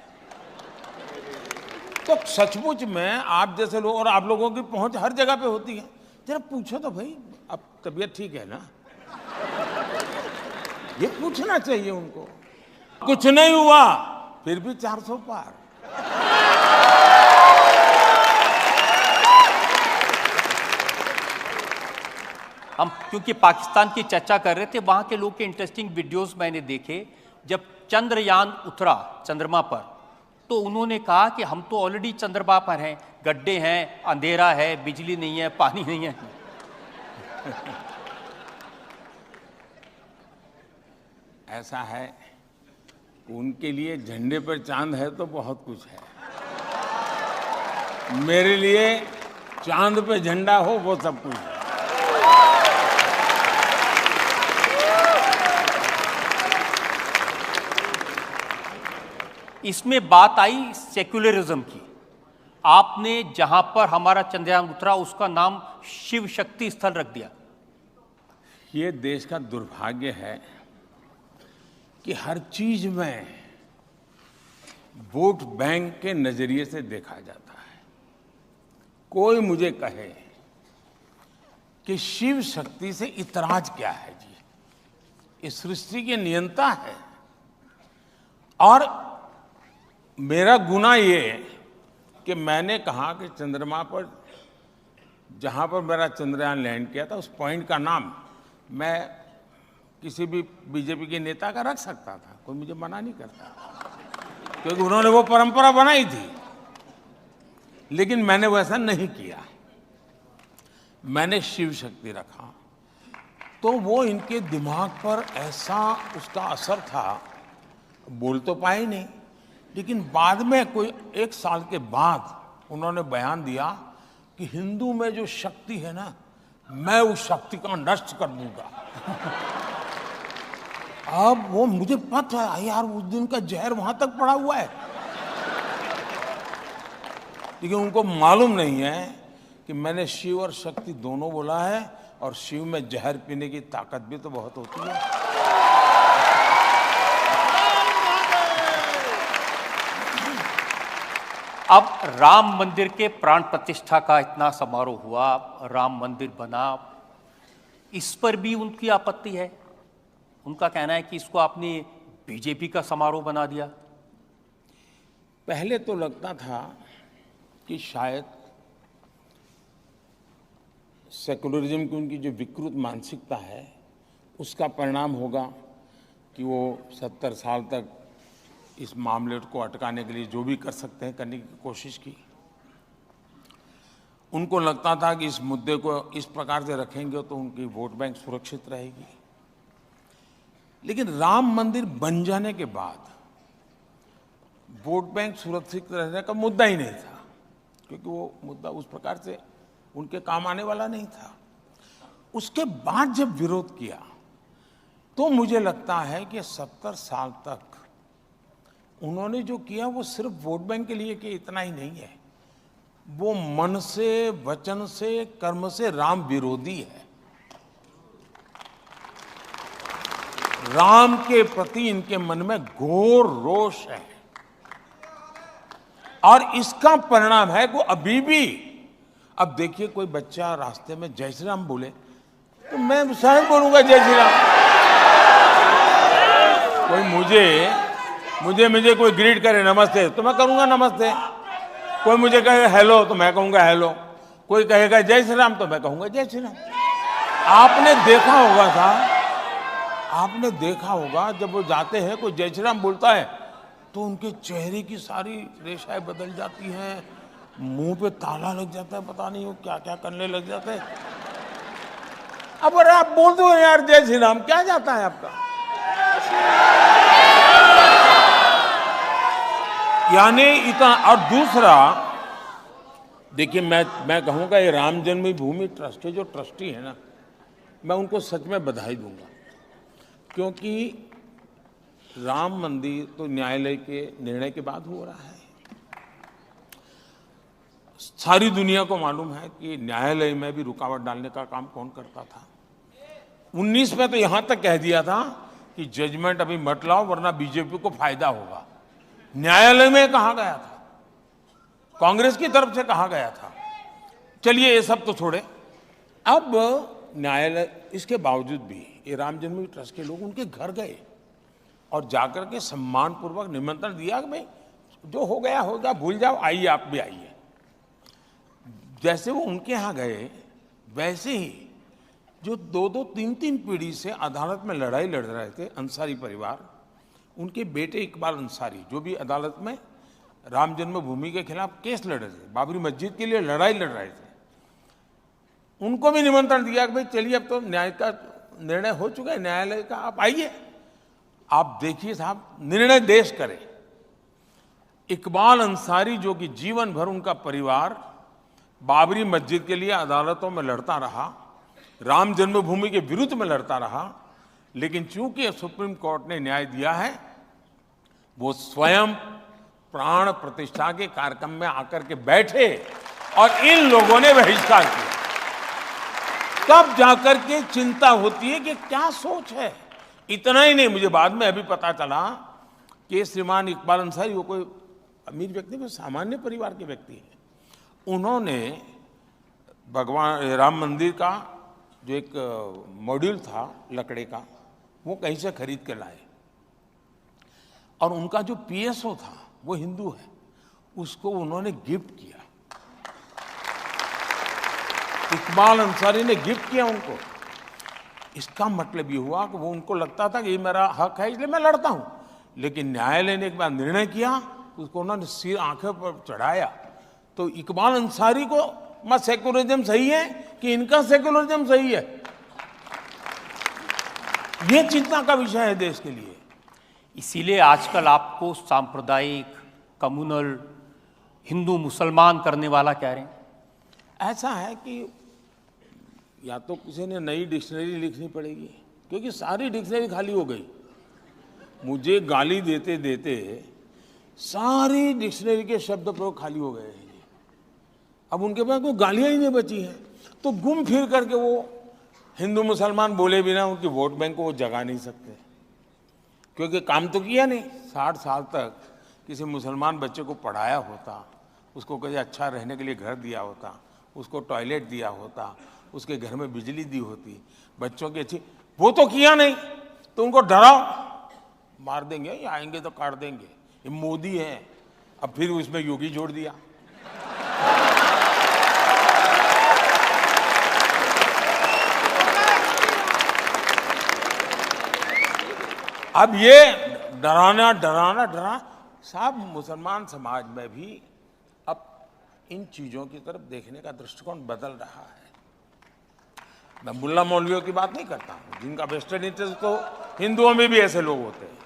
तो सचमुच में आप जैसे लोग और आप लोगों की पहुंच हर जगह पे होती है, जरा पूछो तो भाई अब तबीयत ठीक है ना, ये पूछना चाहिए उनको। कुछ नहीं हुआ फिर भी 400 पार। हम क्योंकि पाकिस्तान की चर्चा कर रहे थे, वहां के लोग के इंटरेस्टिंग वीडियोस मैंने देखे। जब चंद्रयान उतरा चंद्रमा पर तो उन्होंने कहा कि हम तो ऑलरेडी चंद्रमा पर हैं, गड्ढे हैं, अंधेरा है, बिजली नहीं है, पानी नहीं है। ऐसा है, उनके लिए झंडे पर चांद है तो बहुत कुछ है, मेरे लिए चांद पे झंडा हो वो सब कुछ है। इसमें बात आई सेक्युलरिज्म की। आपने जहां पर हमारा चंद्रयान उतरा उसका नाम शिव शक्ति स्थल रख दिया। ये देश का दुर्भाग्य है कि हर चीज में वोट बैंक के नजरिए से देखा जाता है। कोई मुझे कहे कि शिव शक्ति से इतराज क्या है जी, इस सृष्टि के नियंता है। और मेरा गुनाह ये कि मैंने कहा कि चंद्रमा पर जहां पर मेरा चंद्रयान लैंड किया था उस पॉइंट का नाम मैं किसी भी बीजेपी के नेता का रख सकता था, कोई मुझे मना नहीं करता, क्योंकि उन्होंने वो परंपरा बनाई थी। लेकिन मैंने वैसा नहीं किया, मैंने शिव शक्ति रखा। तो वो इनके दिमाग पर ऐसा उसका असर था, बोल तो पाए नहीं, लेकिन बाद में कोई 1 साल के बाद उन्होंने बयान दिया कि हिंदू में जो शक्ति है ना, मैं उस शक्ति का नष्ट कर दूंगा। अब वो मुझे पता है यार, उस दिन का जहर वहां तक पड़ा हुआ है, लेकिन उनको मालूम नहीं है कि मैंने शिव और शक्ति दोनों बोला है और शिव में जहर पीने की ताकत भी तो बहुत होती है। अब राम मंदिर के प्राण प्रतिष्ठा का इतना समारोह हुआ, राम मंदिर बना, इस पर भी उनकी आपत्ति है। उनका कहना है कि इसको आपने बीजेपी का समारोह बना दिया। पहले तो लगता था कि शायद सेकुलरिज्म की उनकी जो विकृत मानसिकता है उसका परिणाम होगा कि वो 70 साल तक इस मामले को अटकाने के लिए जो भी कर सकते हैं करने की कोशिश की। उनको लगता था कि इस मुद्दे को इस प्रकार से रखेंगे तो उनकी वोट बैंक सुरक्षित रहेगी। लेकिन राम मंदिर बन जाने के बाद वोट बैंक सुरक्षित रहने का मुद्दा ही नहीं था, क्योंकि वो मुद्दा उस प्रकार से उनके काम आने वाला नहीं था। उसके बाद जब विरोध किया तो मुझे लगता है कि 70 साल तक उन्होंने जो किया वो सिर्फ वोट बैंक के लिए कि इतना ही नहीं है, वो मन से, वचन से, कर्म से राम विरोधी है। राम के प्रति इनके मन में घोर रोष है और इसका परिणाम है कि अभी भी, अब देखिए कोई बच्चा रास्ते में जय श्री राम बोले तो मैं स्वयं बोलूंगा जय श्री राम। कोई मुझे कोई ग्रीट करे नमस्ते तो मैं करूंगा नमस्ते, कोई मुझे कहे हेलो तो मैं कहूंगा हेलो, कोई कहेगा जय श्री राम तो मैं कहूंगा जय श्री राम। आपने देखा होगा जब वो जाते हैं कोई जय श्री राम बोलता है तो उनके चेहरे की सारी रेखाएं बदल जाती हैं, मुंह पे ताला लग जाता है, पता नहीं वो क्या क्या करने लग जाते हैं। अब अरे आप बोल दो यार जय श्री राम, क्या जाता है आपका। यानी इतना। और दूसरा देखिए, मैं कहूंगा ये राम जन्मभूमि ट्रस्ट के जो ट्रस्टी है ना, मैं उनको सच में बधाई दूंगा, क्योंकि राम मंदिर तो न्यायालय के निर्णय के बाद हो रहा है। सारी दुनिया को मालूम है कि न्यायालय में भी रुकावट डालने का काम कौन करता था। 19 में तो यहां तक कह दिया था कि जजमेंट अभी मत लाओ वरना बीजेपी को फायदा होगा। न्यायालय में कहा गया था, कांग्रेस की तरफ से कहा गया था। चलिए ये सब तो छोड़े, अब न्यायालय, इसके बावजूद भी ये राम जन्मभूमि ट्रस्ट के लोग उनके घर गए और जाकर के सम्मान पूर्वक निमंत्रण दिया कि भाई जो हो गया होगा, भूल जाओ, आइए आप भी आइए। जैसे वो उनके यहाँ गए वैसे ही जो 2-2, 3-3 पीढ़ी से अदालत में लड़ाई लड़ रहे थे अंसारी परिवार, उनके बेटे इकबाल अंसारी जो भी अदालत में राम जन्मभूमि के खिलाफ केस लड़ रहे थे, बाबरी मस्जिद के लिए लड़ाई लड़ रहे थे, उनको भी निमंत्रण दिया कि भाई चलिए अब तो न्याय का निर्णय हो चुका है न्यायालय का, आप आइए, आप देखिए साहब निर्णय देश करे। इकबाल अंसारी जो कि जीवन भर उनका परिवार बाबरी मस्जिद के लिए अदालतों में लड़ता रहा, राम जन्मभूमि के विरुद्ध में लड़ता रहा, लेकिन चूंकि सुप्रीम कोर्ट ने न्याय दिया है, वो स्वयं प्राण प्रतिष्ठा के कार्यक्रम में आकर के बैठे और इन लोगों ने बहिष्कार किया। तब जाकर के चिंता होती है कि क्या सोच है। इतना ही नहीं, मुझे बाद में अभी पता चला कि श्रीमान इकबाल अंसारी वो कोई अमीर व्यक्ति नहीं, सामान्य परिवार के व्यक्ति हैं। उन्होंने भगवान राम मंदिर का जो एक मॉड्यूल था लकड़े का, वो कहीं से खरीद के लाए और उनका जो पीएसओ था वो हिंदू है, उसको उन्होंने गिफ्ट किया। इकबाल अंसारी ने गिफ्ट किया उनको। इसका मतलब ये हुआ कि वो उनको लगता था कि ये मेरा हक है इसलिए मैं लड़ता हूं, लेकिन न्यायालय ने एक बार निर्णय किया, उसको उन्होंने सिर आंखों पर चढ़ाया। तो इकबाल अंसारी को मत सेकुलरिज्म सही है कि इनका सेकुलरिज्म सही है, ये चिंता का विषय है देश के लिए। इसीलिए आजकल आपको सांप्रदायिक, कम्युनल, हिंदू मुसलमान करने वाला कह रहे हैं। ऐसा है कि या तो किसी ने नई डिक्शनरी लिखनी पड़ेगी, क्योंकि सारी डिक्शनरी खाली हो गई। मुझे गाली देते देते सारी डिक्शनरी के शब्द प्रयोग खाली हो गए हैं। अब उनके पास कोई गालियां ही नहीं बची हैं, तो घूम फिर करके वो हिंदू मुसलमान बोले बिना उनकी वोट बैंक को वो जगा नहीं सकते, क्योंकि काम तो किया नहीं। 60 साल तक किसी मुसलमान बच्चे को पढ़ाया होता, उसको कहीं अच्छा रहने के लिए घर दिया होता, उसको टॉयलेट दिया होता, उसके घर में बिजली दी होती, बच्चों की अच्छी, वो तो किया नहीं। तो उनको डराओ, मार देंगे, ये आएंगे तो काट देंगे, ये मोदी है। अब फिर उसमें योगी जोड़ दिया। अब ये डराना साहब, मुसलमान समाज में भी अब इन चीजों की तरफ देखने का दृष्टिकोण बदल रहा है। मैं मुल्ला मौलवियों की बात नहीं करता हूं, जिनका वेस्टर्न इंटरेस्ट, तो हिंदुओं में भी ऐसे लोग होते हैं,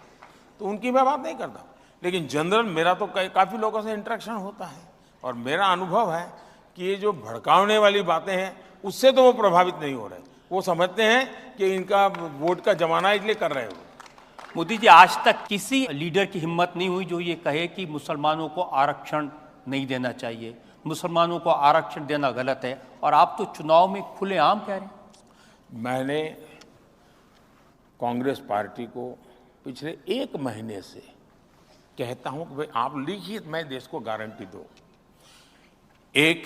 तो उनकी मैं बात नहीं करता। लेकिन जनरल मेरा तो काफी लोगों से इंटरेक्शन होता है, और मेरा अनुभव है कि ये जो भड़काने वाली बातें हैं उससे तो वो प्रभावित नहीं हो रहे। वो समझते हैं कि इनका वोट का जमाना इसलिए कर रहे हो। मोदी जी, आज तक किसी लीडर की हिम्मत नहीं हुई जो ये कहे कि मुसलमानों को आरक्षण नहीं देना चाहिए, मुसलमानों को आरक्षण देना गलत है, और आप तो चुनाव में खुलेआम कह रहे हैं। मैंने कांग्रेस पार्टी को पिछले 1 महीने से कहता हूं कि भाई आप लिखिए, मैं देश को गारंटी दो। एक,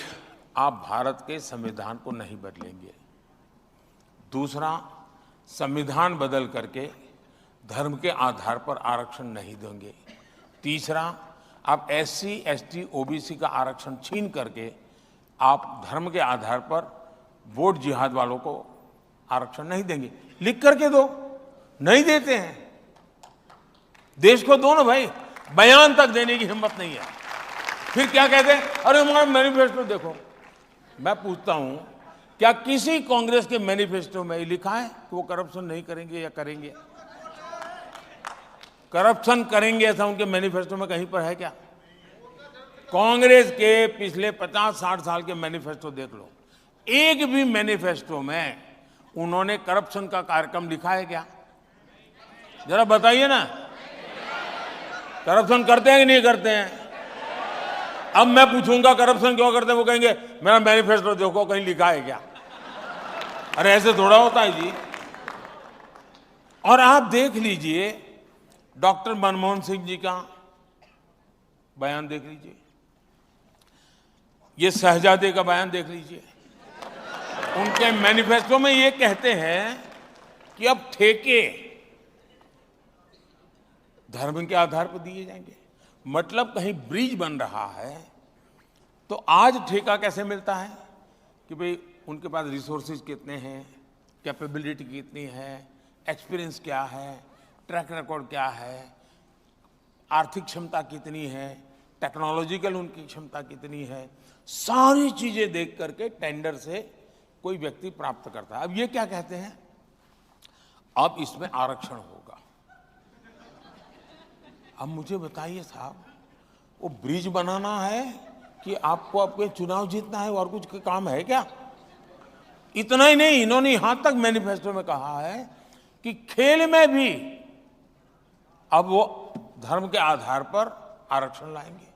आप भारत के संविधान को नहीं बदलेंगे। दूसरा, संविधान बदल करके धर्म के आधार पर आरक्षण नहीं देंगे। तीसरा, आप SC, ST, OBC का आरक्षण छीन करके आप धर्म के आधार पर वोट जिहाद वालों को आरक्षण नहीं देंगे। लिख करके दो, नहीं देते हैं। देश को दो ना भाई, बयान तक देने की हिम्मत नहीं है। फिर क्या कहते हैं, अरे हमारा मैनिफेस्टो देखो। मैं पूछता हूं, क्या किसी कांग्रेस के मैनिफेस्टो में लिखा है कि वो करप्शन नहीं करेंगे या करेंगे? करप्शन करेंगे ऐसा उनके मैनिफेस्टो में कहीं पर है क्या? कांग्रेस के पिछले 50-60 साल के मैनिफेस्टो देख लो, एक भी मैनिफेस्टो में उन्होंने करप्शन का कार्यक्रम लिखा है क्या? जरा बताइए ना, करप्शन करते हैं कि नहीं करते हैं? अब मैं पूछूंगा करप्शन क्यों करते हैं, वो कहेंगे मेरा मैनिफेस्टो देखो कहीं लिखा है क्या? अरे ऐसे थोड़ा होता है जी। और आप देख लीजिए डॉक्टर मनमोहन सिंह जी का बयान देख लीजिए, ये शहजादे का बयान देख लीजिए। उनके मैनिफेस्टो में ये कहते हैं कि अब ठेके धर्म के आधार पर दिए जाएंगे। मतलब कहीं ब्रिज बन रहा है तो आज ठेका कैसे मिलता है कि भाई उनके पास रिसोर्सेज कितने हैं, कैपेबिलिटी कितनी है, एक्सपीरियंस क्या है, ट्रैक रिकॉर्ड क्या है, आर्थिक क्षमता कितनी है, टेक्नोलॉजिकल उनकी क्षमता कितनी है, सारी चीजें देख करके टेंडर से कोई व्यक्ति प्राप्त करता है। अब ये क्या कहते हैं, अब इसमें आरक्षण होगा। अब मुझे बताइए साहब, वो ब्रिज बनाना है कि आपको आपके चुनाव जीतना है, और कुछ काम है क्या? इतना ही नहीं, इन्होंने यहां तक मैनिफेस्टो में कहा है कि खेल में भी अब वो धर्म के आधार पर आरक्षण लाएंगे।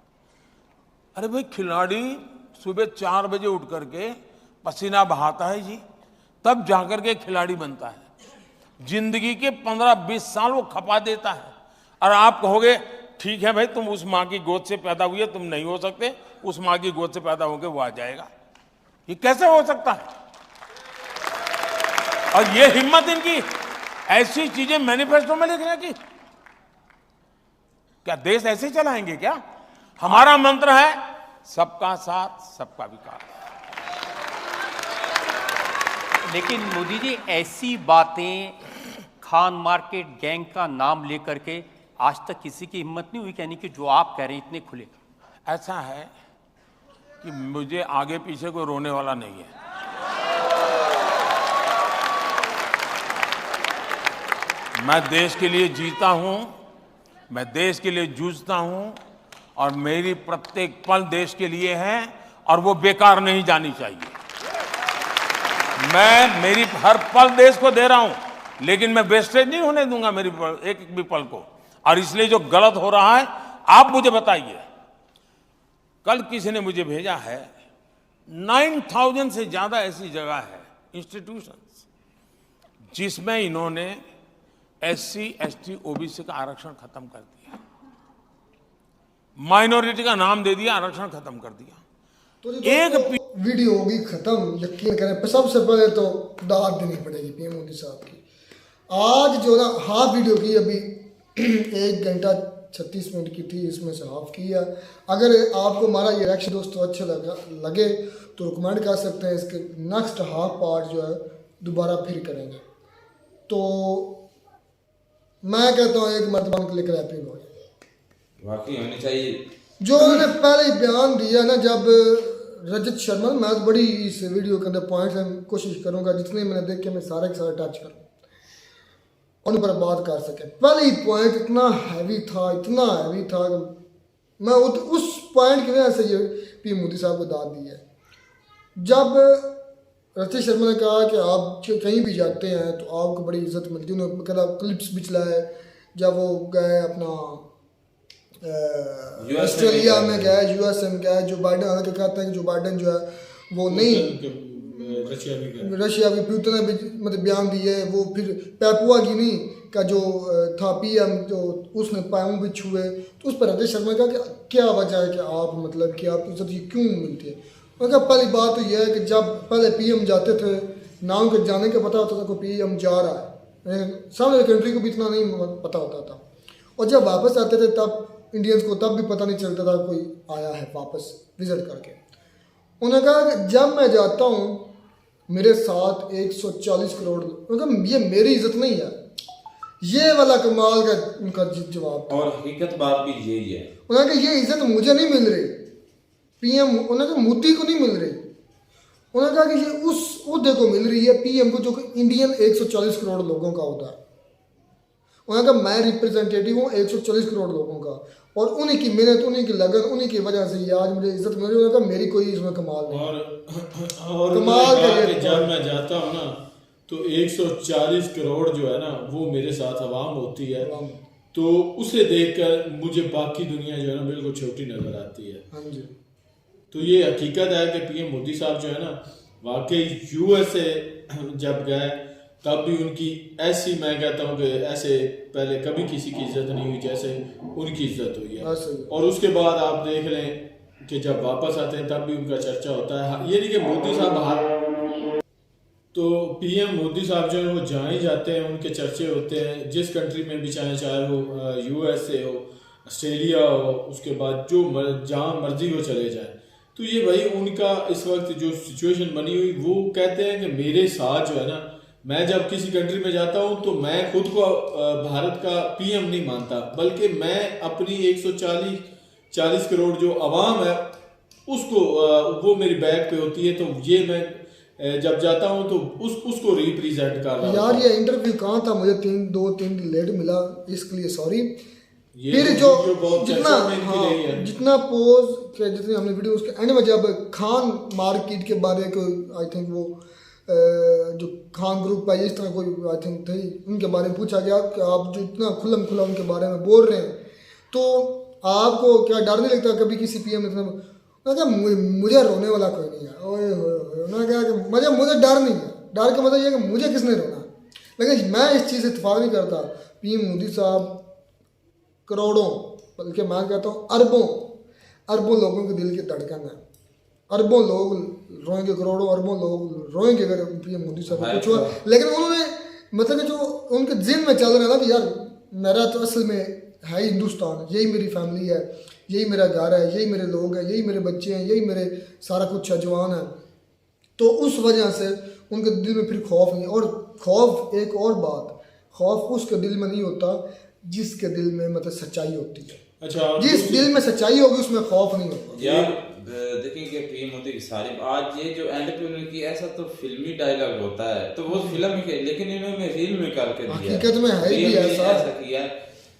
अरे भाई, खिलाड़ी सुबह 4 बजे उठ करके पसीना बहाता है जी, तब जाकर के खिलाड़ी बनता है। जिंदगी के 15-20 साल वो खपा देता है, और आप कहोगे ठीक है भाई, तुम उस माँ की गोद से पैदा हुए, तुम नहीं हो सकते, उस माँ की गोद से पैदा होकर वो आ जाएगा। ये कैसे हो सकता है? और ये हिम्मत इनकी ऐसी चीजें मैनिफेस्टो में लिखने की। क्या देश ऐसे चलाएंगे क्या? हमारा मंत्र है सबका साथ सबका विकास। लेकिन मोदी जी, ऐसी बातें खान मार्केट गैंग का नाम लेकर के आज तक किसी की हिम्मत नहीं हुई कहने की, जो आप कह रहे हैं इतने खुले। ऐसा है कि मुझे आगे पीछे कोई रोने वाला नहीं है। मैं देश के लिए जीता हूं, मैं देश के लिए जूझता हूं, और मेरी प्रत्येक पल देश के लिए है, और वो बेकार नहीं जानी चाहिए। मैं मेरी हर पल देश को दे रहा हूं, लेकिन मैं वेस्टेज नहीं होने दूंगा मेरी एक भी पल को। और इसलिए जो गलत हो रहा है, आप मुझे बताइए। कल किसी ने मुझे भेजा है, 9000 से ज्यादा ऐसी जगह है, इंस्टीट्यूशंस जिसमें इन्होंने SC, ST, OBC का आरक्षण खत्म कर दिया, माइनॉरिटी का नाम दे दिया, आरक्षण खत्म कर दिया। तो एक वीडियो होगी खत्म, यकीन करें। सबसे पहले तो दाद देनी पड़ेगी पीएम मोदी साहब की। आज जो ना हाफ वीडियो की अभी 1 घंटा 36 मिनट की थी, इसमें से हाफ की है। अगर आपको हमारा ये रिएक्शन दोस्तों अच्छा लगे तो रिकमेंड कर सकते हैं। इसके नेक्स्ट हाफ पार्ट जो है दोबारा फिर करेंगे। तो मैं कहता हूँ एक मरतबा क्लिक रैपिंग हो वाकई होनी चाहिए। जो उन्होंने पहले ही बयान दिया ना, जब रजत शर्मा, मैं तो बड़ी इस वीडियो के अंदर पॉइंट्स में कोशिश करूंगा जितने मैंने देखे मैं सारे के सारे टच करूँ, उन पर बात कर सके। पहले ही पॉइंट इतना हैवी था कि मैं उस पॉइंट की वजह से ये पीएम मोदी साहब को दाद दी है। जब रजत शर्मा ने कहा कि आप कहीं भी जाते हैं तो आपको बड़ी इज्जत मिलती है, उन्होंने कहा क्लिप्स भी चलाए जब वो गए अपना ऑस्ट्रेलिया में गए, यूएसए में गए। जो बाइडन हालांकि कहते हैं कि जो बाइडन जो है वो नहीं रशिया की पुतिन ने भी मतलब बयान दिए। वो फिर पैपुआ गिनी का जो था पीएम, जो उसने पाँव भी छुए, तो उस पर रजत शर्मा का क्या वजह है कि आप मतलब कि आपको इज्जत क्यों मिलती है। उनका पहली बात तो यह है कि जब पहले पीएम जाते थे ना उनके जाने का पता होता था कि पीएम जा रहा है, सामने कंट्री को भी इतना नहीं पता होता था। और जब वापस आते थे तब इंडियंस को तब भी पता नहीं चलता था कोई आया है वापस विजिट करके। उन्होंने कहा कि जब मैं जाता हूँ मेरे साथ 140 करोड़, उन्होंने ये मेरी इज्जत नहीं है। ये वाला कमाल का उनका जवाब था। और हकीकत बात भी यही है। उन्होंने कहा ये इज्जत मुझे नहीं मिल रही, पीएम उन्होंने कहा मोदी को नहीं मिल रही। उन्होंने कहा कि ये उस उहदे को मिल रही है पीएम को जो कि इंडियन 140 करोड़ लोगों का होता है। उन्होंने कहा मैं रिप्रेजेंटेटिव हूँ 140 करोड़ लोगों का, और उन्हीं की मेहनत, उन्हीं की लगन, उन्हीं की वजह से ये आज मुझे इज्जत मिल रही है। उन्होंने कहा मेरी कोई इसमें कमाल नहीं। और कमाल कि जब मैं जाता हूँ ना तो 140 करोड़ जो है ना वो मेरे साथ आवाम होती है, तो उसे देखकर मुझे बाकी दुनिया जो है ना बिल्कुल छोटी नजर आती है। हाँ जी। तो ये हकीकत है कि पीएम मोदी साहब जो है ना वाकई यूएसए जब गए तब भी उनकी ऐसी, मैं कहता हूँ कि ऐसे पहले कभी किसी की इज्जत नहीं हुई जैसे उनकी इज्जत हुई है। और उसके बाद आप देख लें कि जब वापस आते हैं तब भी उनका चर्चा होता है। ये नहीं कि मोदी साहब बाहर, तो पीएम मोदी साहब जो है वो जहाँ ही जाते हैं उनके चर्चे होते हैं, जिस कंट्री में भी चाहे वो यूएसए हो, ऑस्ट्रेलिया हो, उसके बाद जो जहाँ मर्जी वो चले जाए। तो ये भाई उनका इस वक्त जो सिचुएशन बनी हुई, वो कहते हैं कि मेरे साथ जो है ना, मैं जब किसी कंट्री में जाता हूं तो मैं खुद को भारत का पीएम नहीं मानता, बल्कि मैं अपनी 140 करोड़ जो आवाम है उसको वो मेरी बैक पे होती है। तो ये मैं जब जाता हूं तो उसको रिप्रेजेंट कर रहा हूं। यार ये इंटरव्यू कहाँ था, मुझे 2-3 दिन लेट मिला, इसके लिए सॉरी। फिर जो जितना पोज के जितनी हमने वीडियो उसके एंड में जब खान मार्केट के बारे को आई थिंक वो जो खान ग्रुप है इस तरह कोई आई थिंक थी, उनके बारे में पूछा गया कि आप जो इतना खुल्लम खुल्ला उनके बारे में बोल रहे हैं तो आपको क्या डर नहीं लगता कभी किसी पीएम इतना। मुझे रोने वाला कोई नहीं है। उन्होंने कहा कि मुझे डर नहीं है, डर का मतलब ये कि मुझे किसने रोना। लेकिन मैं इस चीज़ से इत्तेफाक नहीं करता। पीएम मोदी साहब करोड़ों बल्कि मैं कहता हूँ अरबों लोगों के दिल की धड़कन है। अरबों लोग रोएंगे, करोड़ों अरबों लोग रोएंगे अगर पीएम मोदी साहब कुछ हुआ। लेकिन उन्होंने मतलब कि जो उनके जिन में चल रहा है ना कि यार मेरा तो असल में है हिंदुस्तान, यही मेरी फैमिली है, यही मेरा घर है, यही मेरे लोग हैं, यही मेरे बच्चे हैं, यही मेरे सारा कुछ जवान है। तो उस वजह से उनके दिल में फिर खौफ नहीं। और खौफ एक और बात, खौफ उसके दिल में नहीं होता जिसके दिल में मतलब सच्चाई होती है। अच्छा, जिस दिल में सच्चाई होगी उसमें खौफ नहीं होता। यार देखिए कि पीएम मोदी की सारी आज ये जो एंड पे उन्होंने की, ऐसा तो फिल्मी डायलॉग होता है तो वो फिल्म के, लेकिन इन्होंने रील में करके दिया, हकीकत में है भी ऐसा किया।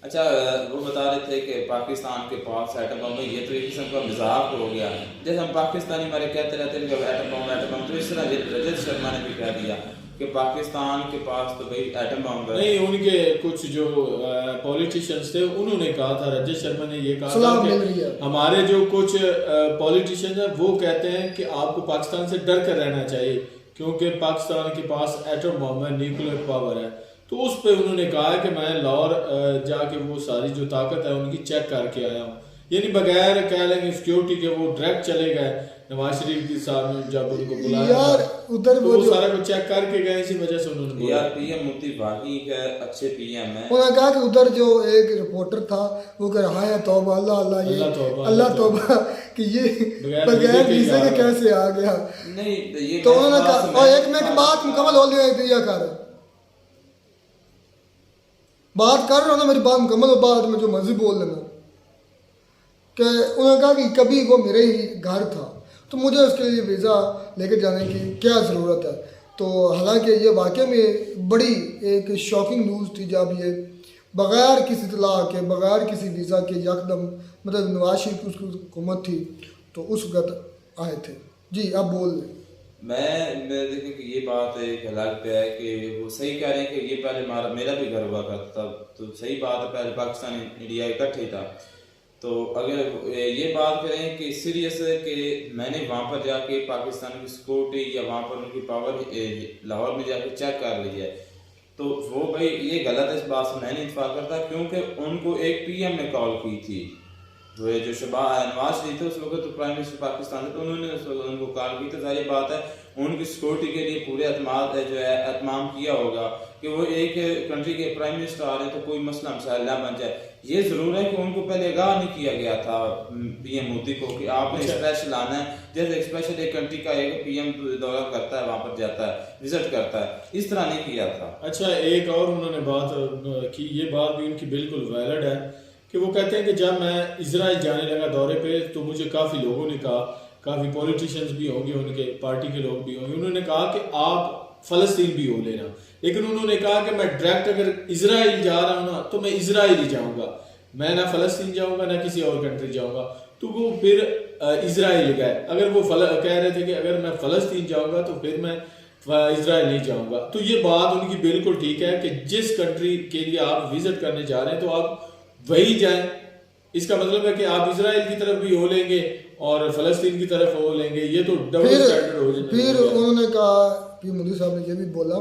अच्छा वो बता रहे थे कि पाकिस्तान के पास एटम बम है, ये तो एक किस्म का मजाक हो गया। जैसे हम पाकिस्तानी हमारे कहते रहते हैं कि एटम बम, तो इस तरह रजत शर्मा ने भी कह दिया कि पाकिस्तान के पास तो भाई एटम बम है। नहीं, उनके कुछ जो पॉलिटिशियंस थे उन्होंने कहा था, रजत शर्मा ने ये कहा था कि हमारे जो कुछ पॉलिटिशियंस हैं वो कहते हैं कि आपको पाकिस्तान से डर कर रहना चाहिए क्योंकि पाकिस्तान के पास एटम बम है, न्यूक्लियर पावर है। तो उस पे उन्होंने कहा कि मैं लाहौर जाके वो सारी जो ताकत है उनकी चेक करके आया हूँ, यानी बगैर कह लेंगे सिक्योरिटी के वो डायरेक्ट चले गए नवाज शरीफ के सामने जब उनको बुलाया यार उधर तो वो सारा कुछ चेक करके गए, इसी वजह से उन्होंने बोला। यार पीएम मोदी वाकई का अच्छे पीएम है। उन्होंने कहा कि उधर जो एक रिपोर्टर था वो कह रहा है तौबा अल्लाह अल्लाह ये अल्लाह तौबा कि ये बगैर वीजे के कैसे आ गया। नहीं ये तो उन्होंने कहा और एक मिनट बात मुकम्मल हो लिया कर बात कर रहा हूँ ना, मेरी बात मुकम्मल हो, बाद में जो मर्जी बोल लेना। कि उन्होंने कहा कि कभी वो मेरे ही घर था तो मुझे उसके लिए वीज़ा लेकर जाने की क्या ज़रूरत है। तो हालांकि ये वाकई में बड़ी एक शॉकिंग न्यूज़ थी जब ये बग़ैर किसी इत्तला के बग़ैर किसी वीज़ा के यकदम मतलब नवाज शरीफ की उसकी हुकूमत थी तो उस वक्त आए थे। जी अब बोल लें। मैं देखें कि ये बात एक अलग पे है कि वो सही कह रहे हैं कि ये पहले मेरा भी घर हुआ करता था, तो सही बात है, पहले पाकिस्तान इंडिया इकट्ठे था। तो अगर ये बात करें कि सीरियस है कि मैंने वहाँ पर जाके पाकिस्तान की सिक्योरिटी या वहाँ पर उनकी पावर लाहौर में जाके चेक कर ली है, तो वो भाई ये गलत है, इस बात से मैं नहीं इत्तेफाक करता। क्योंकि उनको एक पीएम ने कॉल की थी, जो नवाज शरीफ थे उस वक्त तो प्राइम मिनिस्टर पाकिस्तान थे, तो उन्होंने उस वक्त उनको कॉल की। तो जाहिर बात है उनकी सिक्योरिटी के लिए पूरे एहतमाम किया होगा कि वो एक कंट्री के प्राइम मिनिस्टर आ रहे हैं तो कोई मसला मसाइल ना बन जाए। ये जरूर है कि उनको पहले आगाह नहीं किया गया था पीएम मोदी को कि आपने स्पेशल आना है, जैसे स्पेशल एक कंट्री का एक पीएम दौरा करता है, वहां पर जाता है, विजिट करता है, इस तरह नहीं किया था। अच्छा एक और उन्होंने बात की, ये बात भी उनकी बिल्कुल वैलिड है कि वो कहते हैं कि जब मैं इजराइल जाने लगा दौरे पे तो मुझे काफ़ी लोगों ने कहा, काफ़ी पॉलिटिशियंस भी होंगे, उनके पार्टी के लोग भी होंगे, उन्होंने कहा कि आप फ़लस्तीन भी हो लेना, लेकिन उन्होंने कहा कि मैं डायरेक्ट अगर इजराइल जा रहा हूँ ना तो मैं इजराइल ही जाऊँगा, मैं ना फ़लस्तीन जाऊँगा ना किसी और कंट्री जाऊँगा। तो वो फिर इजराइल गए। अगर वो कह रहे थे कि अगर मैं फ़लस्तीन जाऊँगा तो फिर मैं इजराइल नहीं जाऊँगा। तो ये बात उनकी बिल्कुल ठीक है कि जिस कंट्री के लिए आप विजिट करने जा रहे हैं तो आप वही जाएं। इसका मतलब है कि आप इजराइल की तरफ भी हो लेंगे और फ़लस्तीन की तरफ हो लेंगे, ये तो डबल स्टैंडर्ड हो जाएगा। फिर उन्होंने कहा कि मोदी साहब ने ये भी बोला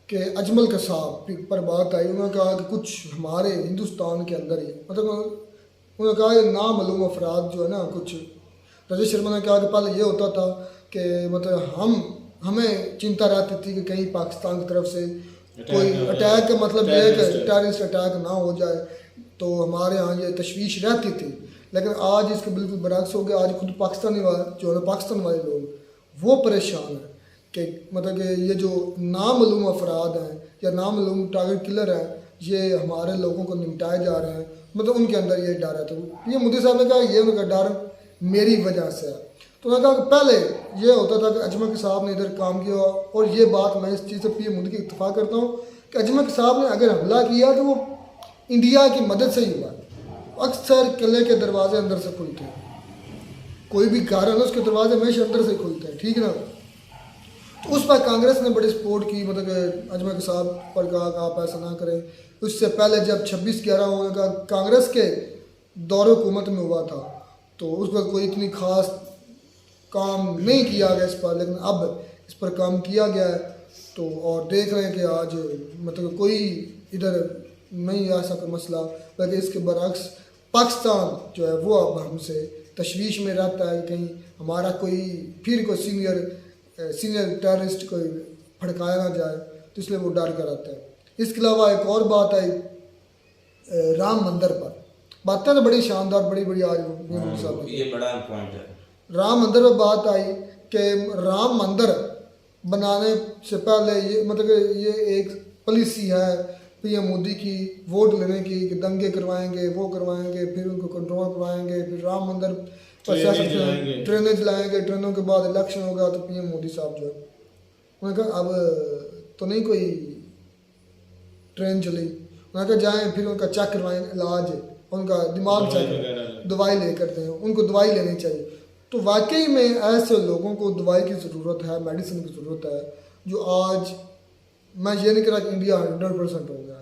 कि अजमल कसाब पर बात आई, उन्होंने कहा कि कुछ हमारे हिंदुस्तान के अंदर ही मतलब उन्होंने कहा कि नामालूम अफराद जो है ना, कुछ राजेश शर्मा ने कहा कि पहले ये होता था कि मतलब हमें चिंता रहती थी कि कहीं पाकिस्तान की तरफ से कोई अटैक का मतलब ये है कि टेररिस्ट अटैक ना हो जाए, तो हमारे यहाँ ये तशवीश रहती थी। लेकिन आज इसके बिल्कुल बरक्स हो गया। आज खुद पाकिस्तानी वाले जो है पाकिस्तान वाले लोग वो परेशान हैं कि मतलब कि ये जो नामालूम अफराद हैं या नामालूम टारगेट किलर हैं ये हमारे लोगों को निपटाए जा रहे हैं, मतलब उनके अंदर ये डर है। तो ये मोदी साहब ने कहा ये उनका डर मेरी वजह से है। तो उन्होंने कहा कि पहले ये होता था कि अजमल साहब ने इधर काम किया, और ये बात मैं इस चीज़ से पीएम मोदी की इत्तेफाक करता हूँ कि अजमल साहब ने अगर हमला किया तो वो इंडिया की मदद से ही हुआ। अक्सर किले के दरवाजे अंदर से खुलते हैं, कोई भी घर है ना उसके दरवाजे हमेशा अंदर से खुलते हैं, ठीक है ना। तो उस पर कांग्रेस ने बड़ी सपोर्ट की, मतलब कि अजमल साहब पर कहा कि आप ऐसा ना करें। उससे पहले जब 26/11 का कांग्रेस के दौरे हुकूमत में हुआ था तो उस पर कोई इतनी खास काम नहीं किया गया इस पर, लेकिन अब इस पर काम किया गया है। तो और देख रहे हैं कि आज मतलब कोई इधर नहीं आ सका मसला, बल्कि इसके बरक्स पाकिस्तान जो है वो अब हमसे तशवीश में रहता है कहीं हमारा कोई फिर कोई सीनियर टेररिस्ट कोई भड़काया ना जाए, तो इसलिए वो डर कर आता है। इसके अलावा एक और बात आई राम मंदिर पर, बातें तो बड़ी शानदार बड़ी बड़ी आज ये बड़ा पॉइंट है। राम मंदिर पर बात आई कि राम मंदिर बनाने से पहले ये मतलब कि ये एक पॉलिसी है पीएम मोदी की वोट लेने की कि दंगे करवाएंगे, वो करवाएंगे, फिर उनको कंट्रोल करवाएंगे, फिर राम मंदिर पर ट्रेनें चलाएंगे, ट्रेनों के बाद इलेक्शन होगा तो पीएम मोदी साहब जो है उन्होंने कहा अब तो नहीं कोई ट्रेन चली, उन्होंने कहा जाएँ फिर उनका चेक करवाएंगे, इलाज उनका दिमाग चेक, दवाई लेकर दें, उनको दवाई लेनी चाहिए। तो वाकई में ऐसे लोगों को दवाई की ज़रूरत है, मेडिसिन की ज़रूरत है, जो आज मैं ये नहीं कह रहा कि इंडिया 100% हो गया,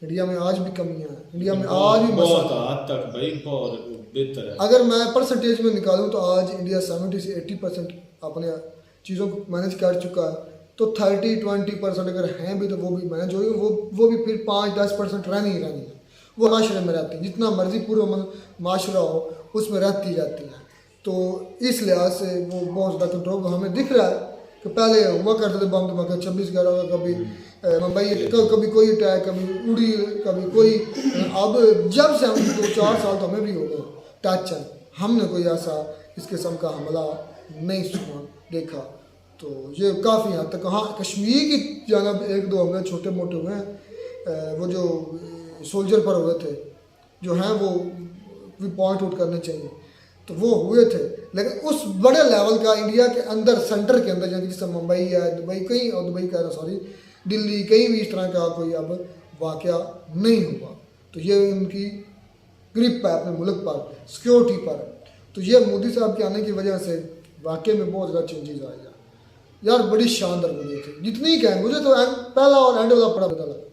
इंडिया में आज भी कमियां हैं, इंडिया में आज भी बहुत हद तक भाई बहुत बेहतर है। अगर मैं परसेंटेज में निकालूं तो आज इंडिया 70 से 80% अपने चीज़ों को मैनेज कर चुका है, तो 30-20% अगर हैं भी तो वो भी मैनेज होगी, वो भी फिर 5-10% रहनी ही रहनी है। वो माशरे में रहती है, जितना मर्जी पूरा माशरा हो उसमें रहती जाती है। तो इस लिहाज से वो बहुत ज़्यादा कंट्रोल हमें दिख रहा है कि पहले हुआ करते थे बम धमाके 26/11 का, कभी मुंबई कभी कोई अटैक, कभी उड़ी, कभी कोई। अब जब से हम 2-4 साल तो हमें भी हो गए टच है, हमने कोई ऐसा इस किस्म का हमला नहीं सुना देखा। तो ये काफ़ी हद तक, हाँ कश्मीर की जानब 1-2 हमले छोटे मोटे हुए हैं, वो जो सोल्जर पर हुए थे जो हैं वो भी पॉइंट आउट करने चाहिए, तो वो हुए थे। लेकिन उस बड़े लेवल का इंडिया के अंदर सेंटर के अंदर जैसे मुंबई है, दुबई कहीं, और दुबई कह रहा सॉरी दिल्ली, कहीं भी इस तरह का कोई अब वाक़या नहीं हुआ। तो ये उनकी ग्रिप है अपने मुल्क पर, सिक्योरिटी पर। तो ये मोदी साहब के आने की वजह से वाकई में बहुत ज़्यादा चेंजेस आए यार, बड़ी शानदार वीडियो थी। जितनी कहें, मुझे तो पहला और एंड वाला बड़ा पता लगा।